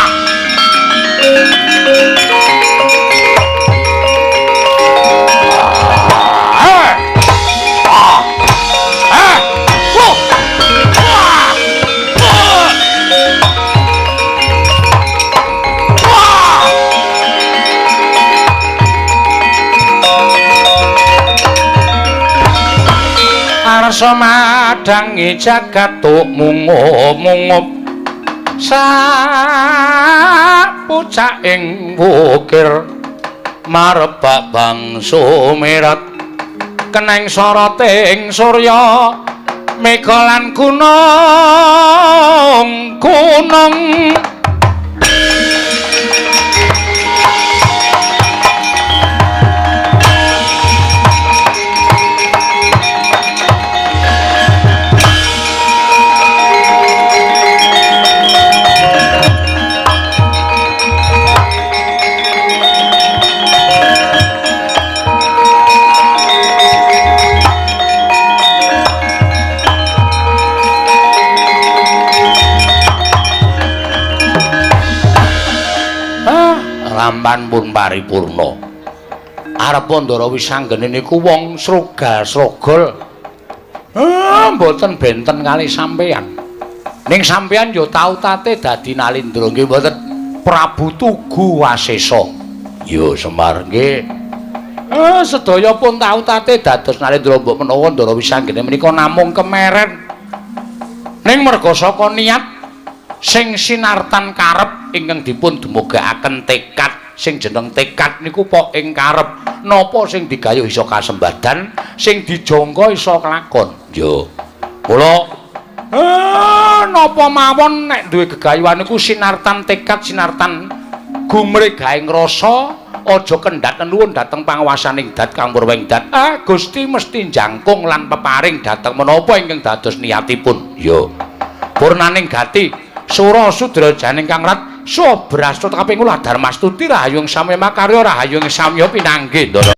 Arsa madangi jagat tuk mungup-mungup sapucak ing wukir marebak bangsa merat keneng soroting surya mega lan gunung Rampan pun paripurna. Arep Ndara Wisanggeni niku wong srogal-srogol. Mboten benten kali sampeyan. Ning sampeyan ya tau tate dadi Nalendra nggih mboten? Prabu Tugu Wasesa. Ya Semar nggih. Sedaya pun tau tate dados Nalendra mbok menawa Ndara Wisanggeni menika namung kemeren. Ning merga saka niat sing sinartan karep ingkang dipun dumugakaken tekad sing jeneng tekad niku pok ing karep napa sing digayuh iso kasembadan sing dijangka iso kelakon. Yo. Mula napa mawon nek duwe gegayuhan iku sinartan tekad sinartan gumregaing rasa aja kendhat nuwun dhateng panguwasaning dat kang purwing dat. Gusti mesti jangkung lan peparing dhateng menapa ingkang dados niatipun. Ya. Purnaning gati Sura Sudrajaning Kang Rat Subrastut kaping kula Darmastuti rahayu ing samya makarya rahayu ing samya pinanggih.